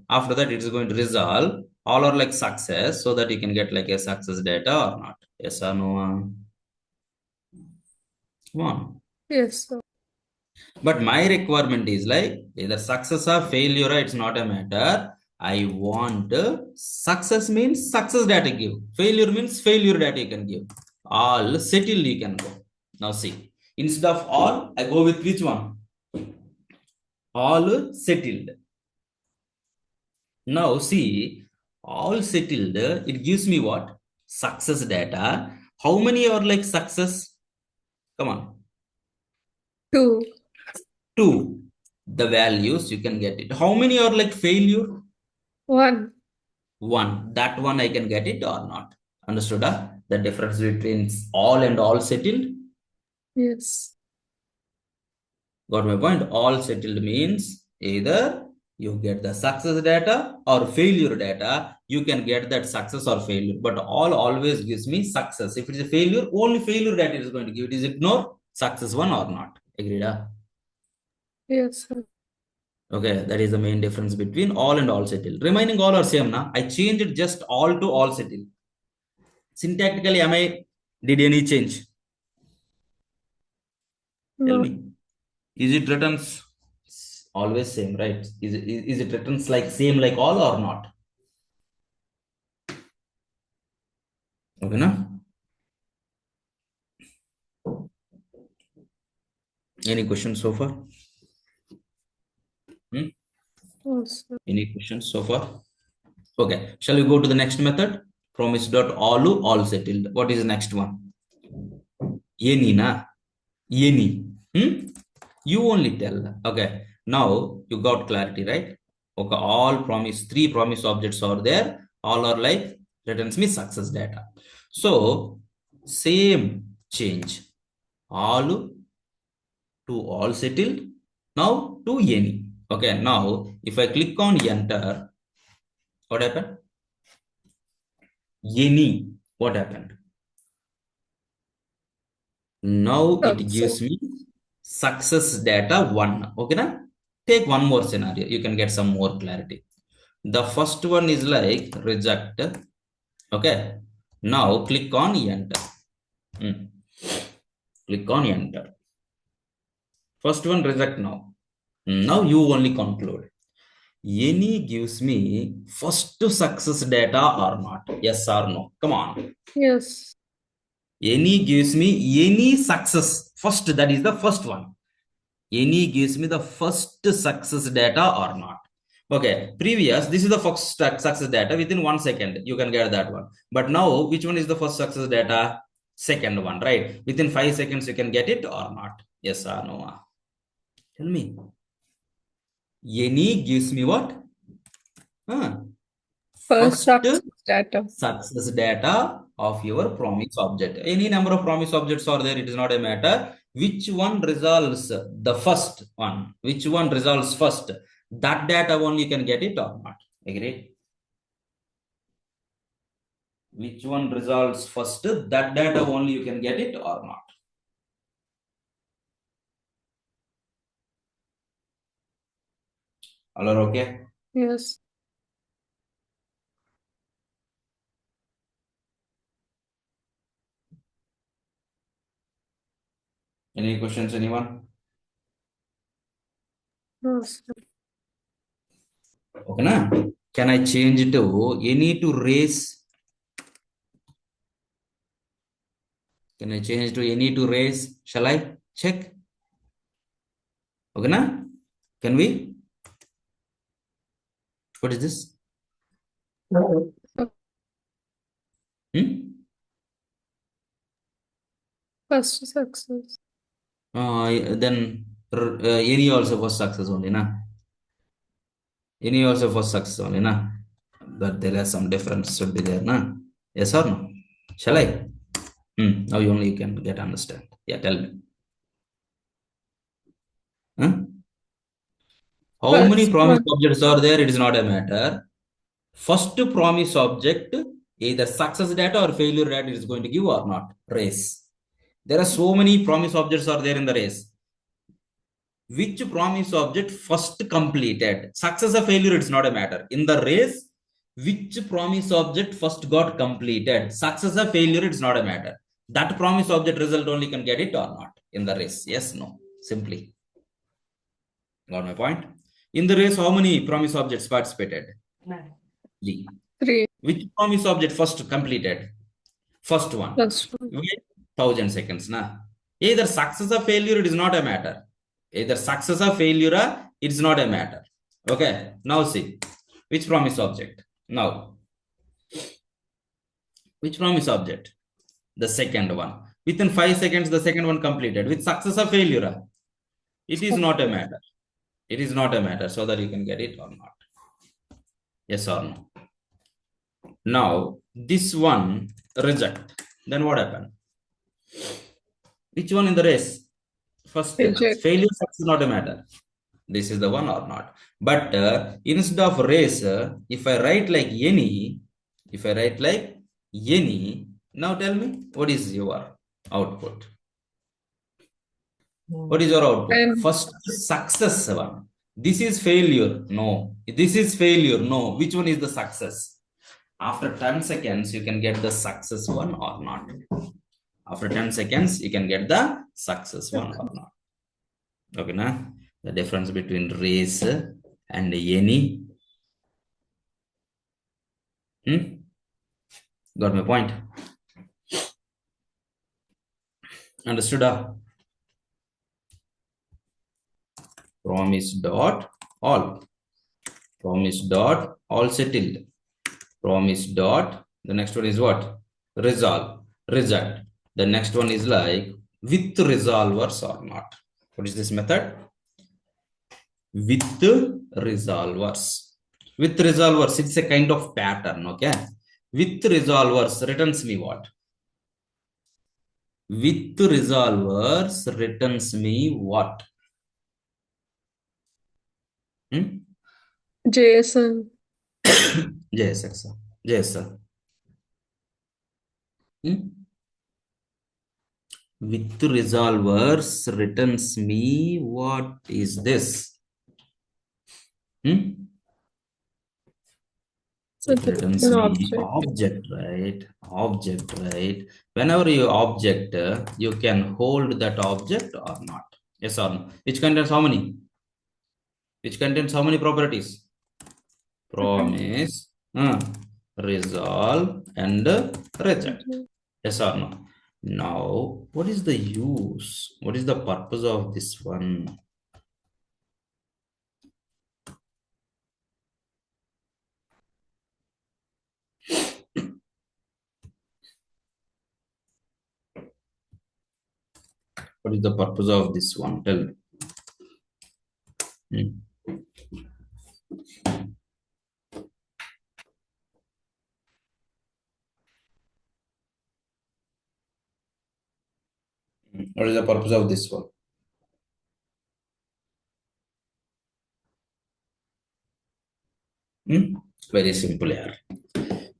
After that, it is going to resolve. All are like success, so that you can get like a success data or not. Yes or no? Come on. Yes, sir. But my requirement is like either success or failure, it's not a matter. I want success means success data give. Failure means failure data you can give. All settled you can go. Now see, instead of all, I go with which one? All settled. Now see, all settled, it gives me what? Success data. How many are like success? Come on. 2. 2. The values you can get it. How many are like failure? 1. 1. That one I can get it or not. Understood? The difference between all and all settled. Yes. Got my point? All settled means either you get the success data or failure data. You can get that success or failure. But all always gives me success. If it is a failure, only failure data is going to give. It is ignore success one or not. Agreed? Yes, sir. Okay, that is the main difference between all and all settled. Remaining all are same. Na? I changed just all to all settled. Syntactically, did any change? Tell me. Is it returns always same, right? Is it returns like same like all or not? Okay, na? Any questions so far? Yes, sir. Any questions so far? Okay, shall we go to the next method? Promise.all settled. What is the next one? Any na? Any. You only tell. Okay, now you got clarity, right? Okay, all promise, 3 promise objects are there. All are like returns me success data. So same change. All to all settled. Now to any. Okay, now if I click on enter, what happened? Any. What happened? Now it gives me success data 1. Okay, na? Take one more scenario. You can get some more clarity. The first one is like reject. Okay. Now click on enter. Click on enter. First one reject now. Now you only conclude. Any gives me first success data or not? Yes or no? Come on. Yes. Any gives me any success First, that is the first one. Any gives me the first success data or not. Okay, previous, this is the first success data. Within 1 second, you can get that one. But now, which one is the first success data? Second one, right? Within 5 seconds, you can get it or not. Yes or no? Tell me. Any gives me what? First success data. Success data of your promise object. Any number of promise objects are there, it is not a matter. Which one resolves the first one? Which one resolves first? That data only you can get it or not. Agree? Which one resolves first? That data only you can get it or not. All are okay? Yes. Any questions, anyone? Yes. Okay, na? Can I change it to any to race? Can I change to any to race? Shall I check? Okay, na? Can we? What is this? First success. Then any also was success only, na? Any also was success only, na? But there is some difference should be there, na? Yes or no? Shall I? Now you only can get understand. Yeah, tell me. Huh? How many promise objects are there? It is not a matter. First promise object, either success data or failure data is going to give or not. Race. There are so many promise objects are there in the race. Which promise object first completed? Success or failure, it's not a matter. In the race, which promise object first got completed? Success or failure, it's not a matter. That promise object result only can get it or not in the race. Yes, no. Simply. Got my point? In the race, how many promise objects participated? 3. Which promise object first completed? First one. Wait 1000 seconds. Na? Either success or failure, it is not a matter. Either success or failure, it's not a matter. Okay. Now see. Which promise object? Now. Which promise object? The second one. Within 5 seconds, the second one completed. With success or failure? It is not a matter. It is not a matter, so that you can get it or not. Yes or no? Now, this one reject. Then what happened? Which one in the race? First, failure success not a matter. This is the one or not. But instead of race, if I write like any, now tell me, what is your output? What is your output? First, success one. This is failure. No. This is failure. No. Which one is the success? After 10 seconds, you can get the success one or not. After 10 seconds, you can get the success one or not. Okay, na? The difference between race and any. Got my point? Understood? Promise dot all. Promise dot all settled. Promise dot. The next one is what? Resolve. Reject. The next one is like with resolvers or not. What is this method? With resolvers. With resolvers, it's a kind of pattern, okay? With resolvers returns me what? With resolvers returns me what? JSON. JSON. With resolvers returns me what is this? It returns me object, right? Object, right? Whenever you object, you can hold that object or not. Yes or no? Which contains how many? Which contains how many properties? Promise, resolve, and reject. Yes or no? Now, what is the use? What is the purpose of this one? What is the purpose of this one? Tell me. Hmm. What is the purpose of this one? Very simple here.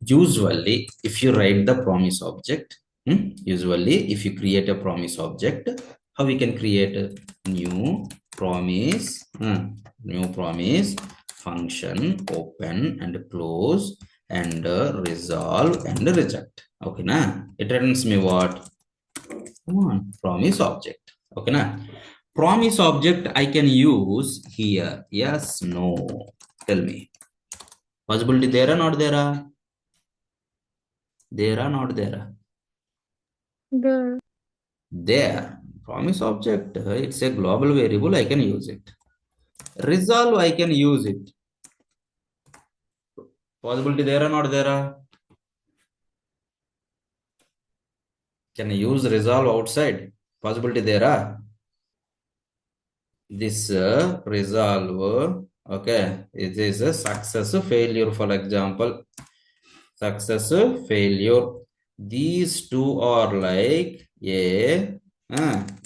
Usually, if you write the promise object, usually if you create a promise object, how we can create a new promise function, open and close and resolve and reject. Okay, na? It returns me what? Promise object. Okay, na? Promise object I can use here. Yes, no. Tell me. Possibility there or not there? There or not there? The There. Promise object, it's a global variable, I can use it. Resolve, I can use it. Possibility there or not there? Can I use resolve outside? Possibility there? This resolve, okay, it is a success failure, for example. Success failure. These two are like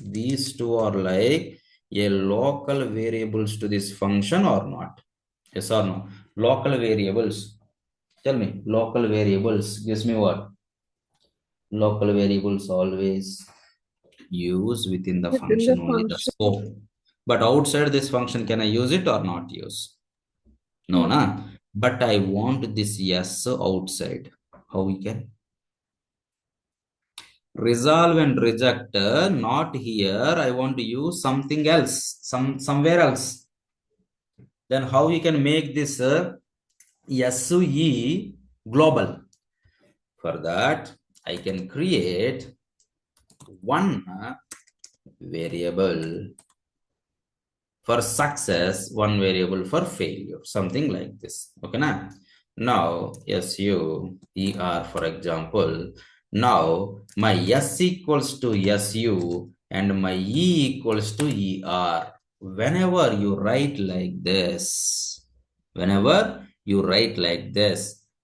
these two are like a local variables to this function or not? Yes or no? Local variables. Tell me, local variables gives me what? Local variables always use within the within the function only the function. scope. But outside this function, can I use it or not use? No, No. na. But I want this yes outside. How we can? Resolve and reject, not here. I want to use something else, somewhere else. Then how we can make this SUE global? For that, I can create one variable for success, one variable for failure, something like this. Okay, now SUER, for example. Now my S equals to SU and my E equals to ER. Whenever you write like this,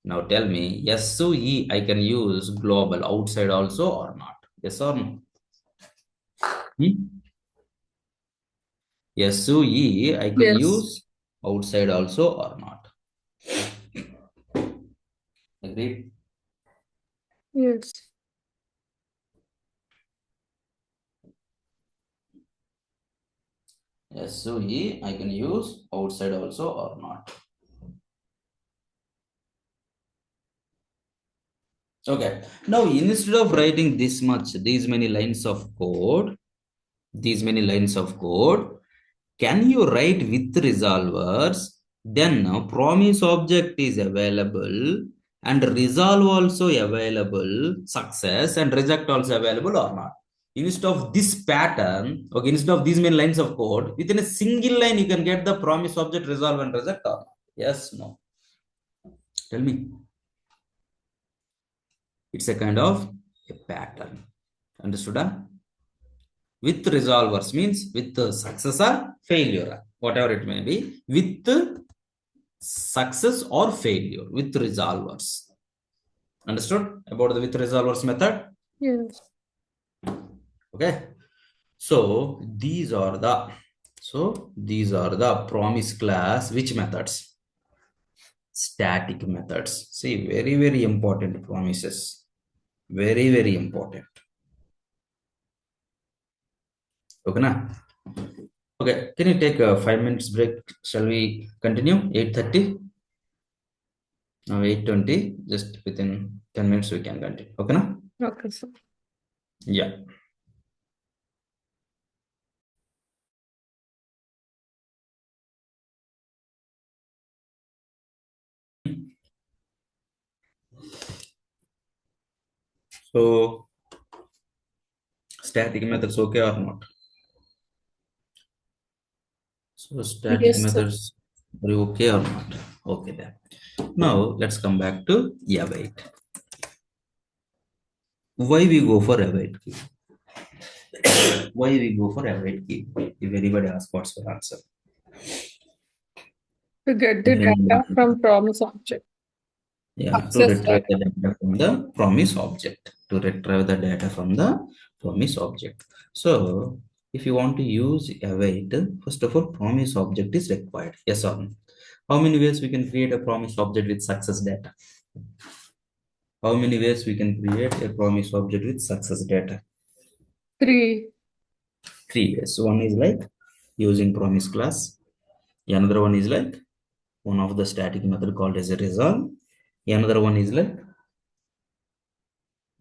now tell me SUE I can use global outside also or not? Yes or no? SUE I can Yes. use outside also or not? Agreed? Yes. SUE I can use outside also or not? Okay. Now instead of writing these many lines of code, can you write with resolvers? Then promise object is available and resolve also available, success and reject also available or not? Instead of this pattern, okay, instead of these many lines of code, within a single line you can get the promise object, resolve and reject or not? Yes, no? Tell me. It's a kind of a pattern. Understood? With resolvers means with success or failure, whatever it may be, with success or failure, with resolvers. Understood about the with resolvers method? Yes. Okay. So these are the promise class which methods? Static methods. See, very, very important promises. Very, very important. Okay, na? Okay, can you take a 5 minutes break? Shall we continue? 8:30? Now 8:20. Just within 10 minutes we can continue. Okay, na? Okay, so Yeah. So Static methods okay or not? So static Yes, sir. methods, are you okay or not? Okay then. Now let's come back to await. Why we go for await key? Why we go for await key? If anybody asks, what's your answer? To get the If anybody, data from promise object. yeah, to Access retrieve data. the data from the promise object. To retrieve the data from the promise object. So if you want to use await, first of all, promise object is required. Yes or no? How many ways we can create a promise object with success data? How many ways we can create a promise object with success data? 3. 3 ways. One is like using promise class. Another one is like one of the static method called as a resolve. Another one is like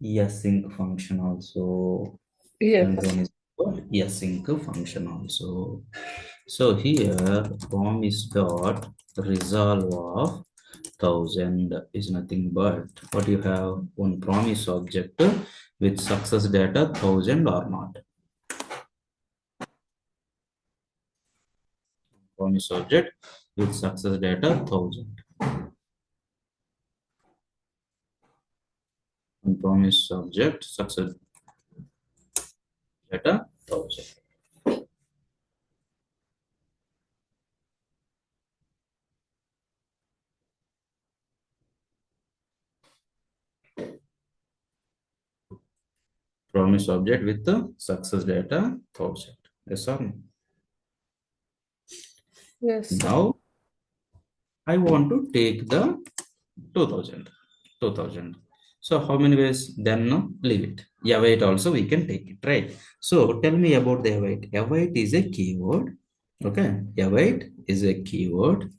ES6 function also. Yes. Another one is called ES6 function also. So here promise dot resolve of 1000 is nothing but what you have, one promise object with success data 1000 or not. Promise object with success data 1000. And promise object success data 1000. Promise object with the success data 1000. Yes or no? Yes, sir. Now I want to take the 2000. 2000. So how many ways? Then no, leave it. Await also we can take it, right? So tell me about the await. Await is a keyword. Okay. Await is a keyword.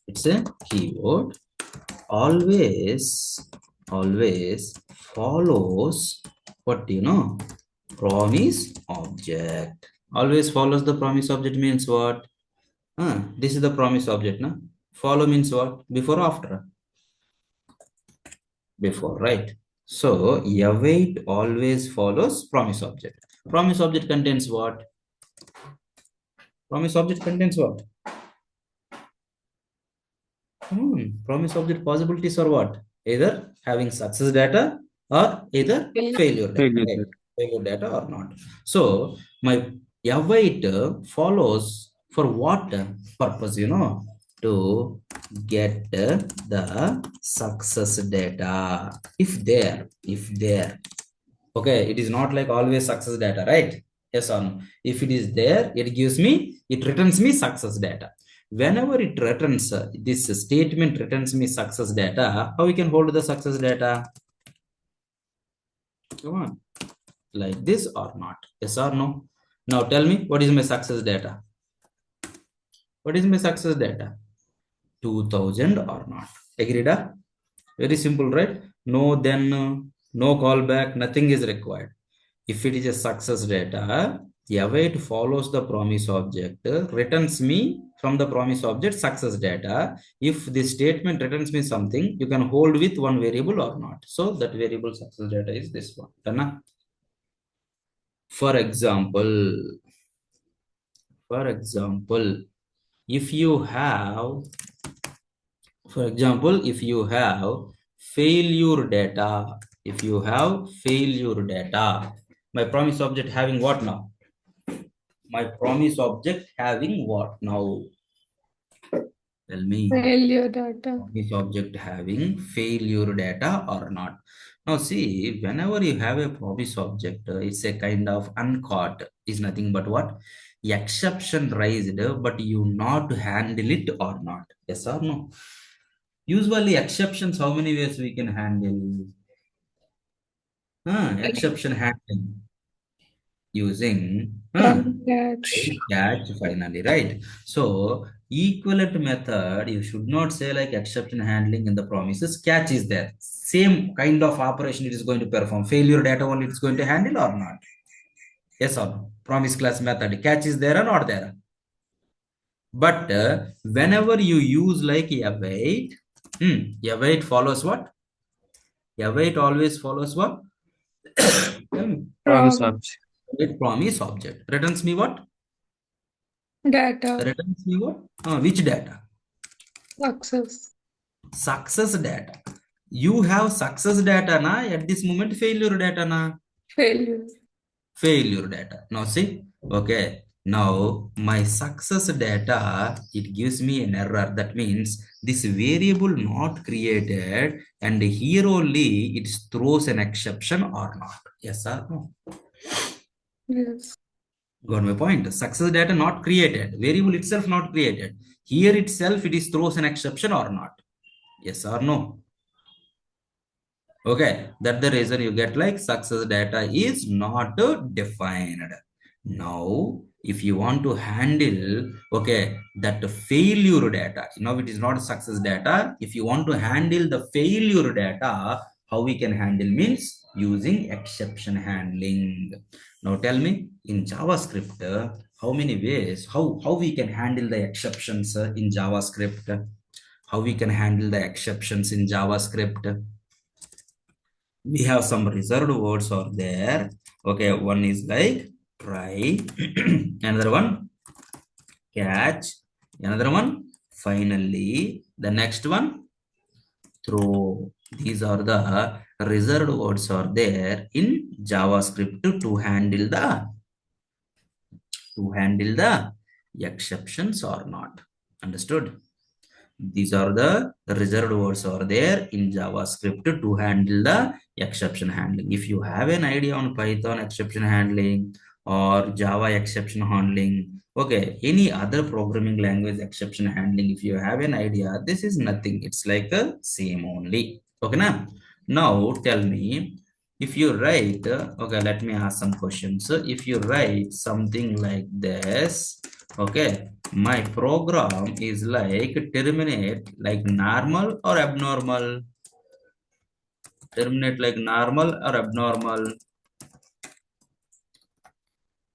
It's a keyword. Always follows what promise object. Always follows the promise object means what? This is the promise object. No? Follow means what? Before or after? Before, right? So await always follows promise object. Promise object contains what? Promise object contains what? Promise object possibilities are what? Either having success data or either failure data, Failure right? data. Failure data or not. So my await follows for what purpose? To get the success data. If there, okay, it is not like always success data, right? Yes or no? If it is there, it returns me success data. Whenever it returns, this statement returns me success data, how we can hold the success data? Come on, like this or not? Yes or no? Now tell me, what is my success data? What is my success data? 2000 or not? Agreed? Very simple, right? No, then no callback, nothing is required. If it is a success data, await follows the promise object, returns me from the promise object success data. If the statement returns me something, you can hold with one variable or not. So that variable success data is this one. Done? For example, if you have, if you have failure data, my promise object having what now? My promise object having what now? Tell me. Failure data. Promise object having failure data or not? Now see, whenever you have a promise object, it's a kind of uncaught, is nothing but what? Exception raised, but you not handle it or not. Yes or no? Usually exceptions, how many ways we can handle? Exception handling using Catch. catch finally, right? So equivalent method, you should not say like exception handling in the promises. Catch is there. Same kind of operation it is going to perform. Failure data only it's going to handle or not? Yes or no? Promise class method. Catch is there or not there? But whenever you use like await, await follows what? Await always follows what? Tell me. Promise From object. Get promise object. Returns me what? data. Returns me what? Which data? Success. Success data. You have success data na, at this moment failure data na. Failure. Failure data. Now see, okay. Now my success data, it gives me an error. That means this variable not created, and here only it throws an exception or not. Yes or no? Yes. Got my point? Success data not created. Variable itself not created. Here itself it is throws an exception or not. Yes or no? Okay, that's the reason you get like success data is not defined. Now, if you want to handle, okay, that failure data, now it is not success data. If you want to handle the failure data, how we can handle means using exception handling. Now tell me in JavaScript, how many ways, how we can handle the exceptions in JavaScript? How we can handle the exceptions in JavaScript? We have some reserved words are there. Okay, one is like try, another one catch, another one finally, the next one throw. These are the reserved words are there in JavaScript to handle the exceptions or not. Understood? These are the reserved words are there in JavaScript to handle the exception handling. If you have an idea on Python exception handling or Java exception handling, okay, any other programming language exception handling, if you have an idea, this is nothing. It's like a same only. Okay, now tell me if you write, okay, let me ask some questions. If you write something like this, okay, my program is like terminate like normal or abnormal. Terminate like normal or abnormal.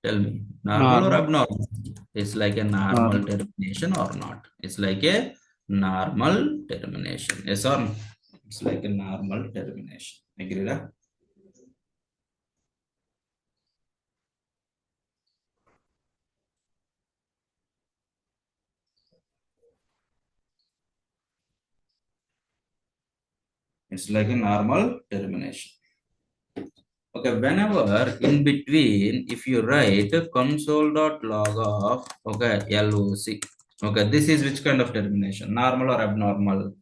Tell me, normal or Normal. abnormal? It's like a normal Normal. termination or not? It's like a normal termination. Yes or no? It's like a normal termination. Agree, right? It's like a normal termination. Okay, whenever in between, if you write console.log of, okay, LOC, okay, this is which kind of termination? Normal or abnormal?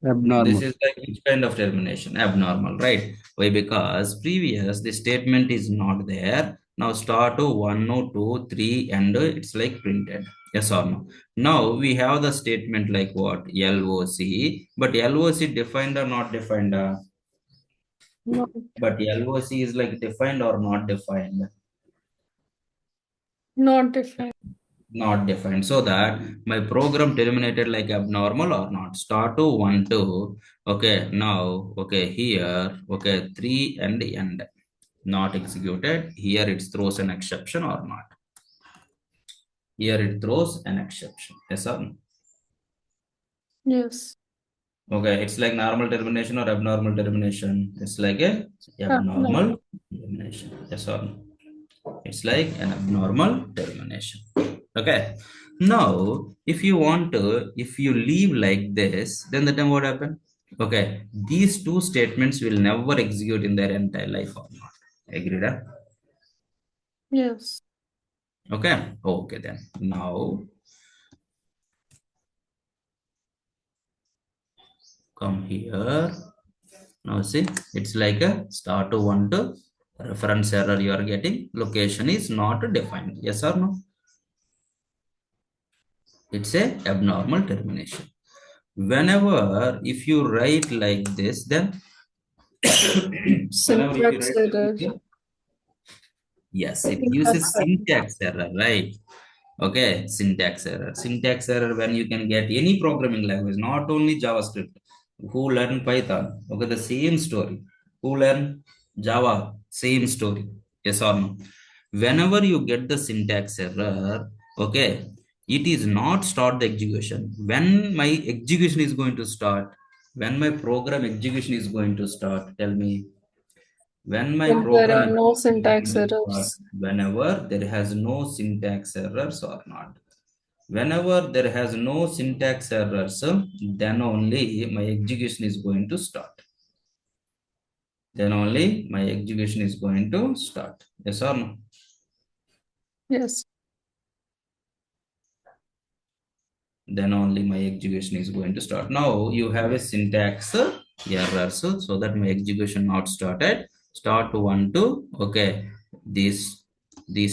This Abnormal. is like which kind of termination? Abnormal, right? Why? Because previous the statement is not there. Now start to 1, no, 2, 3, and it's like printed. Yes or no? Now we have the statement like what? LOC, but LOC defined or not defined? Not, But LOC is like defined or not defined? not defined. Not defined. So that my program terminated like abnormal or not. Start to 1, 2. Okay, now, okay, here, okay, 3 and end. Not executed. Here it throws an exception or not. Here it throws an exception. Yes or no? Yes. Okay, it's like normal termination or abnormal termination. It's like a No. abnormal termination. Yes or no? It's like an abnormal termination. Okay. Now, if you want to, if you leave like this, then the time what happen? Okay. These two statements will never execute in their entire life or not. Agreed? Huh? Yes. Okay. Okay then. Now come here. Now see, it's like a start to one to reference error you are getting. Location is not defined. Yes or no? It's a abnormal termination. Whenever if you write like this, then whenever if you Syntax write like error. this, yes, it gives a Syntax error. syntax error, right? Okay, syntax error. Syntax error when you can get any programming language, not only JavaScript. Who learn Python? Okay, the same story. Who learn Java? Same story. Yes or no? Whenever you get the syntax error, okay, it is not start the execution. When my execution is going to start, when my program execution is going to start, tell me. When my When there program are no execution syntax will start, errors. whenever there has no syntax errors or not. Whenever there has no syntax errors, then only my execution is going to start. Then only my execution is going to start. Yes or no? Yes. Then only my execution is going to start. Now you have a syntax error, so that my execution not started. Start one to okay. These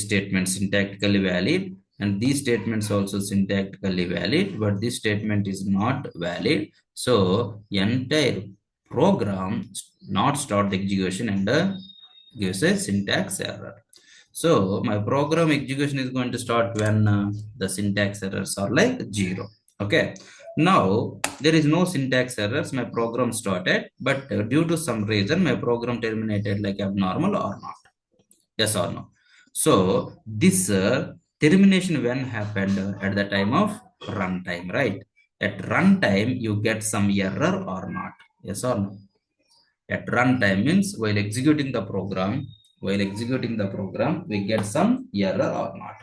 statements syntactically valid, and these statements also syntactically valid, but this statement is not valid. So entire program not start the execution and gives a syntax error. So my program execution is going to start when the syntax errors are like 0. Okay. Now there is no syntax errors. My program started, but due to some reason, my program terminated like abnormal or not. Yes or no? So this termination when happened at the time of runtime, right? At runtime, you get some error or not? Yes or no? At runtime means while executing the program, we get some error or not.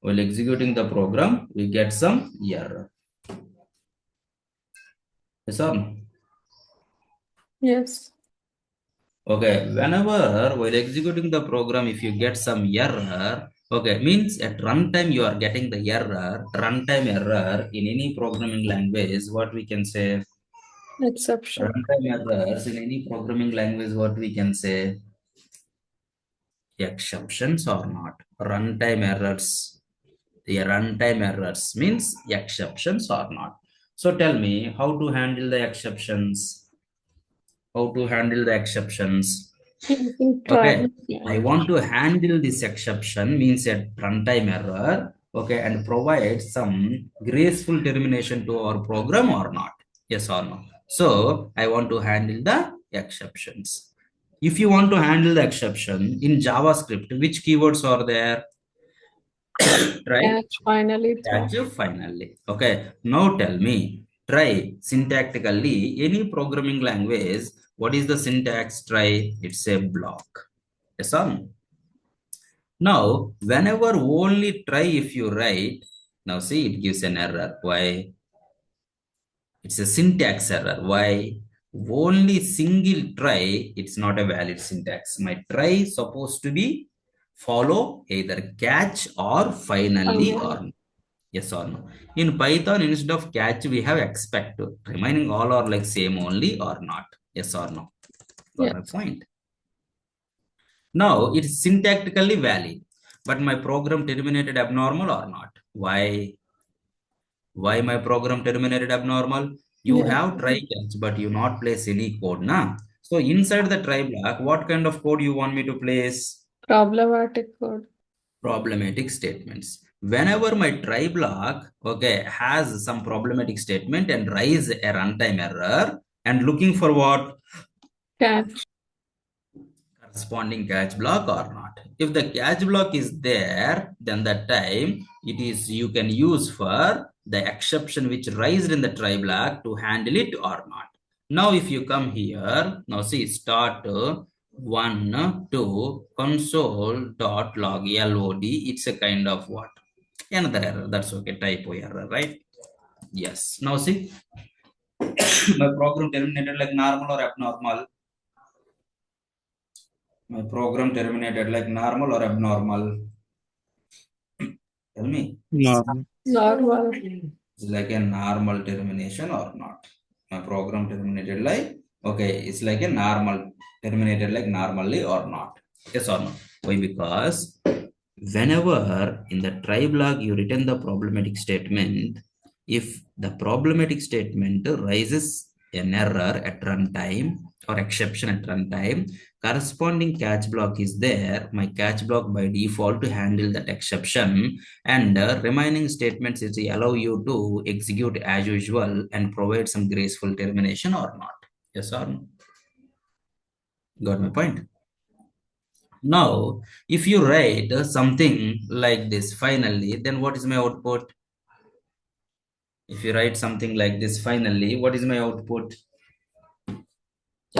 While executing the program, we get some error. Yes or no? Yes. Okay, whenever while executing the program, if you get some error, okay, means at runtime you are getting the error, runtime error in any programming language, what we can say? Exception. Runtime errors in any programming language, what we can say? Exceptions or not. Runtime errors. The runtime errors means exceptions or not. So tell me how to handle the exceptions. How to handle the exceptions. You can try Okay, and I catch. want to handle this exception means at runtime error. Okay, and provide some graceful termination to our program or not. Yes or no. So I want to handle the exceptions. If you want to handle the exception in JavaScript, which keywords are there? Try Catch finally throw. catch finally. Okay, now tell me, try syntactically any programming language. What is the syntax? Try, it's a block. Yes or no? Now, whenever only try if you write, now see it gives an error. Why? It's a syntax error. Why? Only single try, it's not a valid syntax. My try supposed to be follow either catch or finally or Finally. not. Yes or no. In Python, instead of catch, we have expect. Remaining all are like same only or not. Yes or no. Got my Yes. point. Now it's syntactically valid, but my program terminated abnormal or not. Why? Why my program terminated abnormal? You Yeah. have try catch, but you not place any code, na? So inside the try block, what kind of code you want me to place? Problematic code. Problematic statements. Whenever my try block, okay, has some problematic statement and raise a runtime error and looking for what? Catch. Corresponding catch block or not. If the catch block is there, then that time it is you can use for the exception which raised in the try block to handle it or not. Now if you come here, now see start 1 to console.log LOD, it's a kind of what? Another error. That's okay, typo error, right? Yes. Now see my program terminated like normal or abnormal. My program terminated like normal or abnormal. Tell me. Normal. Normal. It's like a normal termination or not. My program terminated like, okay, it's like a normal, terminated like normally or not. Yes or no? Why? Because whenever in the try block you return the problematic statement, if the problematic statement raises an error at runtime or exception at runtime, corresponding catch block is there. My catch block by default to handle that exception, and remaining statements is allow you to execute as usual and provide some graceful termination or not. Yes or no? Got my point? Now, if you write something like this finally, then what is my output? If you write something like this finally, what is my output?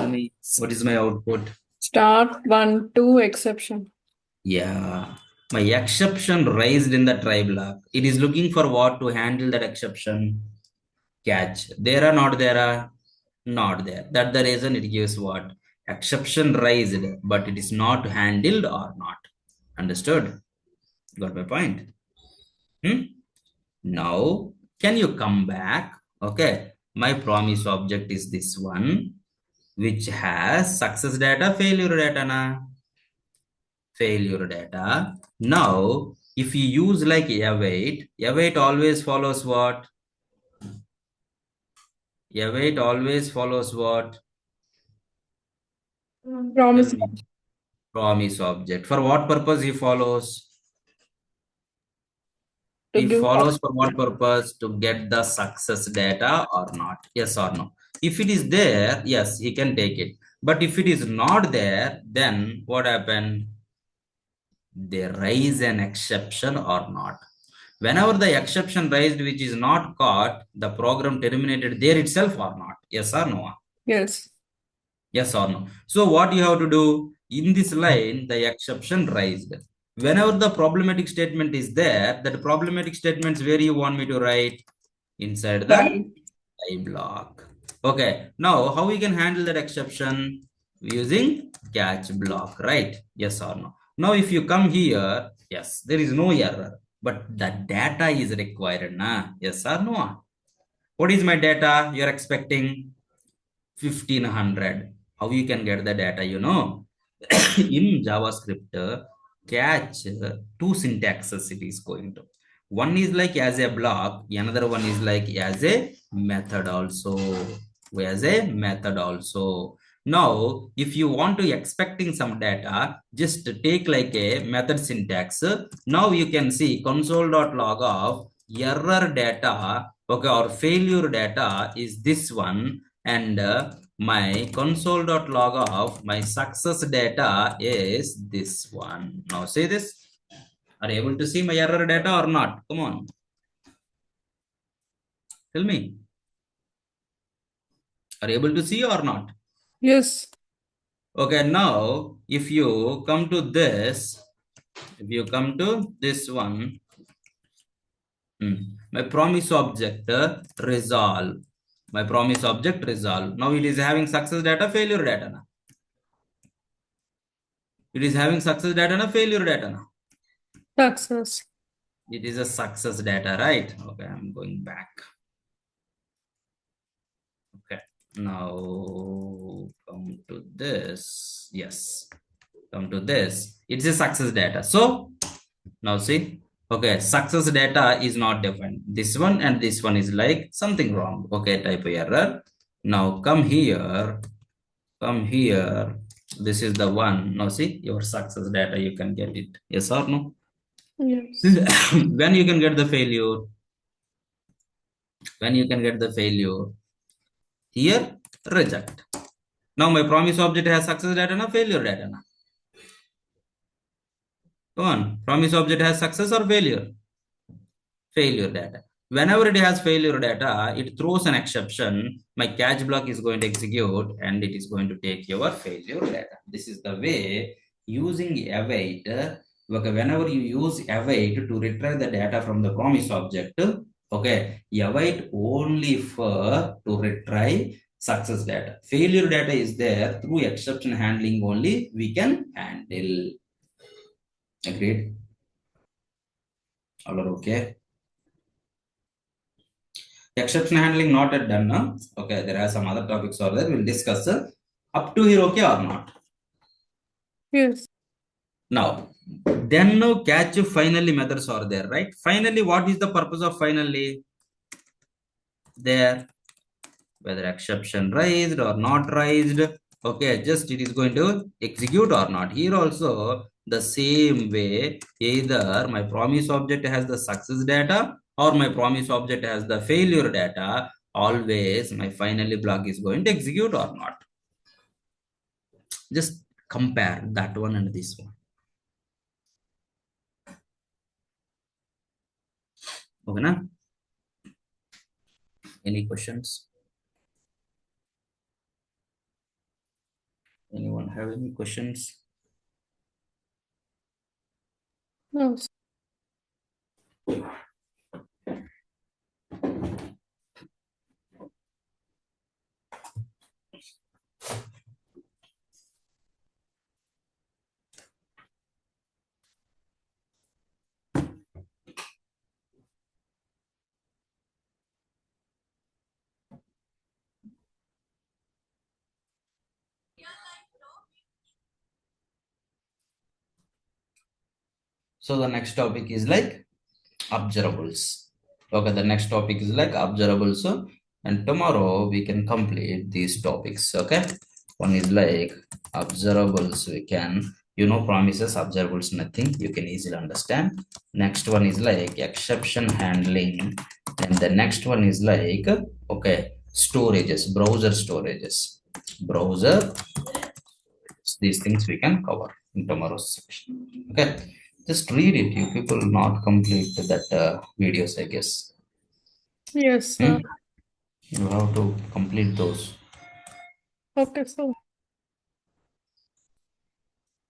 Tell me, what is my output? Start 1, 2, exception. Yeah, my exception raised in the try block. It is looking for what to handle that exception. Catch. There are not there are not there. That's the reason it gives what? Exception raised, but it is not handled or not. Understood? Got my point? Hmm? Now, can you come back? Okay, my promise object is this one, which has success data, failure data, na? Failure data. Now, if you use like await always follows what? Await always follows what? Tell Promise me. Promise object. For what purpose he follows? to He give. follows for what purpose? To get the success data or not? Yes or no? If it is there, yes, he can take it. But if it is not there, then what happened? They raise an exception or not. Whenever the exception raised which is not caught, the program terminated there itself or not? Yes or no? Yes. Yes or no? So what you have to do in this line, the exception raised. Whenever the problematic statement is there, that problematic statements where you want me to write inside the Right. I block. Okay. Now how we can handle that exception? Using catch block, right? Yes or no? Now if you come here, yes, there is no error, but the data is required, na? Yes or no? What is my data you're expecting? 1500. How you can get the data, you know? In JavaScript, catch two syntaxes it is going to. One is like as a block, another one is like as a method also. As a method also. Now, if you want to expecting some data, just take like a method syntax. Now you can see console.log of error data, okay, or failure data is this one, and my console.log of my success data is this one. Now see this. Are you able to see my error data or not? Come on. Tell me. Are you able to see or not? Yes. Okay, now if you come to this, one, my promise object resolve. My promise object resolve. Now it is having success data, failure data. Na? It is having success data and failure data. Na? Success. It is a success data, right? Okay, I'm going back. Okay, now come to this. Yes, come to this. It's a success data. So now see, okay, success data is not defined. This one and this one is like something wrong. Okay, type error. Now come here. Come here. This is the one. Now see your success data. You can get it. Yes or no? Yes. When you can get the failure? When you can get the failure? Here, reject. Now my promise object has success data na failure data na. Come on, promise object has success or failure? Failure data. Whenever it has failure data, it throws an exception. My catch block is going to execute and it is going to take your failure data. This is the way using await. Okay, whenever you use await to retrieve the data from the promise object, okay, await only for to retrieve success data. Failure data is there through exception handling only we can handle. Agreed? All are okay. Exception handling not yet done. No? Okay, there are some other topics over there. We'll discuss up to here, okay or not? Yes. Now, then no catch finally methods are there, right? Finally, what is the purpose of finally? There, whether exception raised or not raised. Okay, just it is going to execute or not. Here also, the same way, either my promise object has the success data or my promise object has the failure data. Always my finally block is going to execute or not. Just compare that one and this one. Okay, na? Any questions? Anyone have any questions? No. So the next topic is like observables. Okay, the next topic is like observables. And tomorrow we can complete these topics. Okay, one is like observables. We can, promises, observables, nothing. You can easily understand. Next one is like exception handling. And the next one is like, okay, storages, browser storages. Browser, these things we can cover in tomorrow's section. Okay, just read it. You people will not complete that videos, I guess. Yes, Hmm? sir. You have to complete those. Okay, so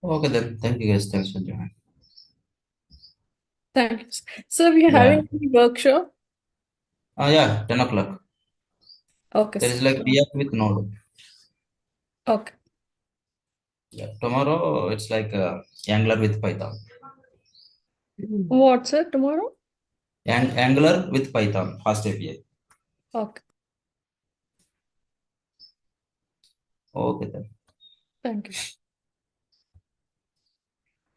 Okay, then. Thank you guys. Thanks for joining. thank you. So we are Yeah. having a workshop. Yeah, 10 o'clock. Okay, There sir. is like React with Node. Okay. Yeah. Tomorrow it's like Angular with Python. What's it tomorrow? Angular with Python, fast API. Okay. Okay, then. Thank you.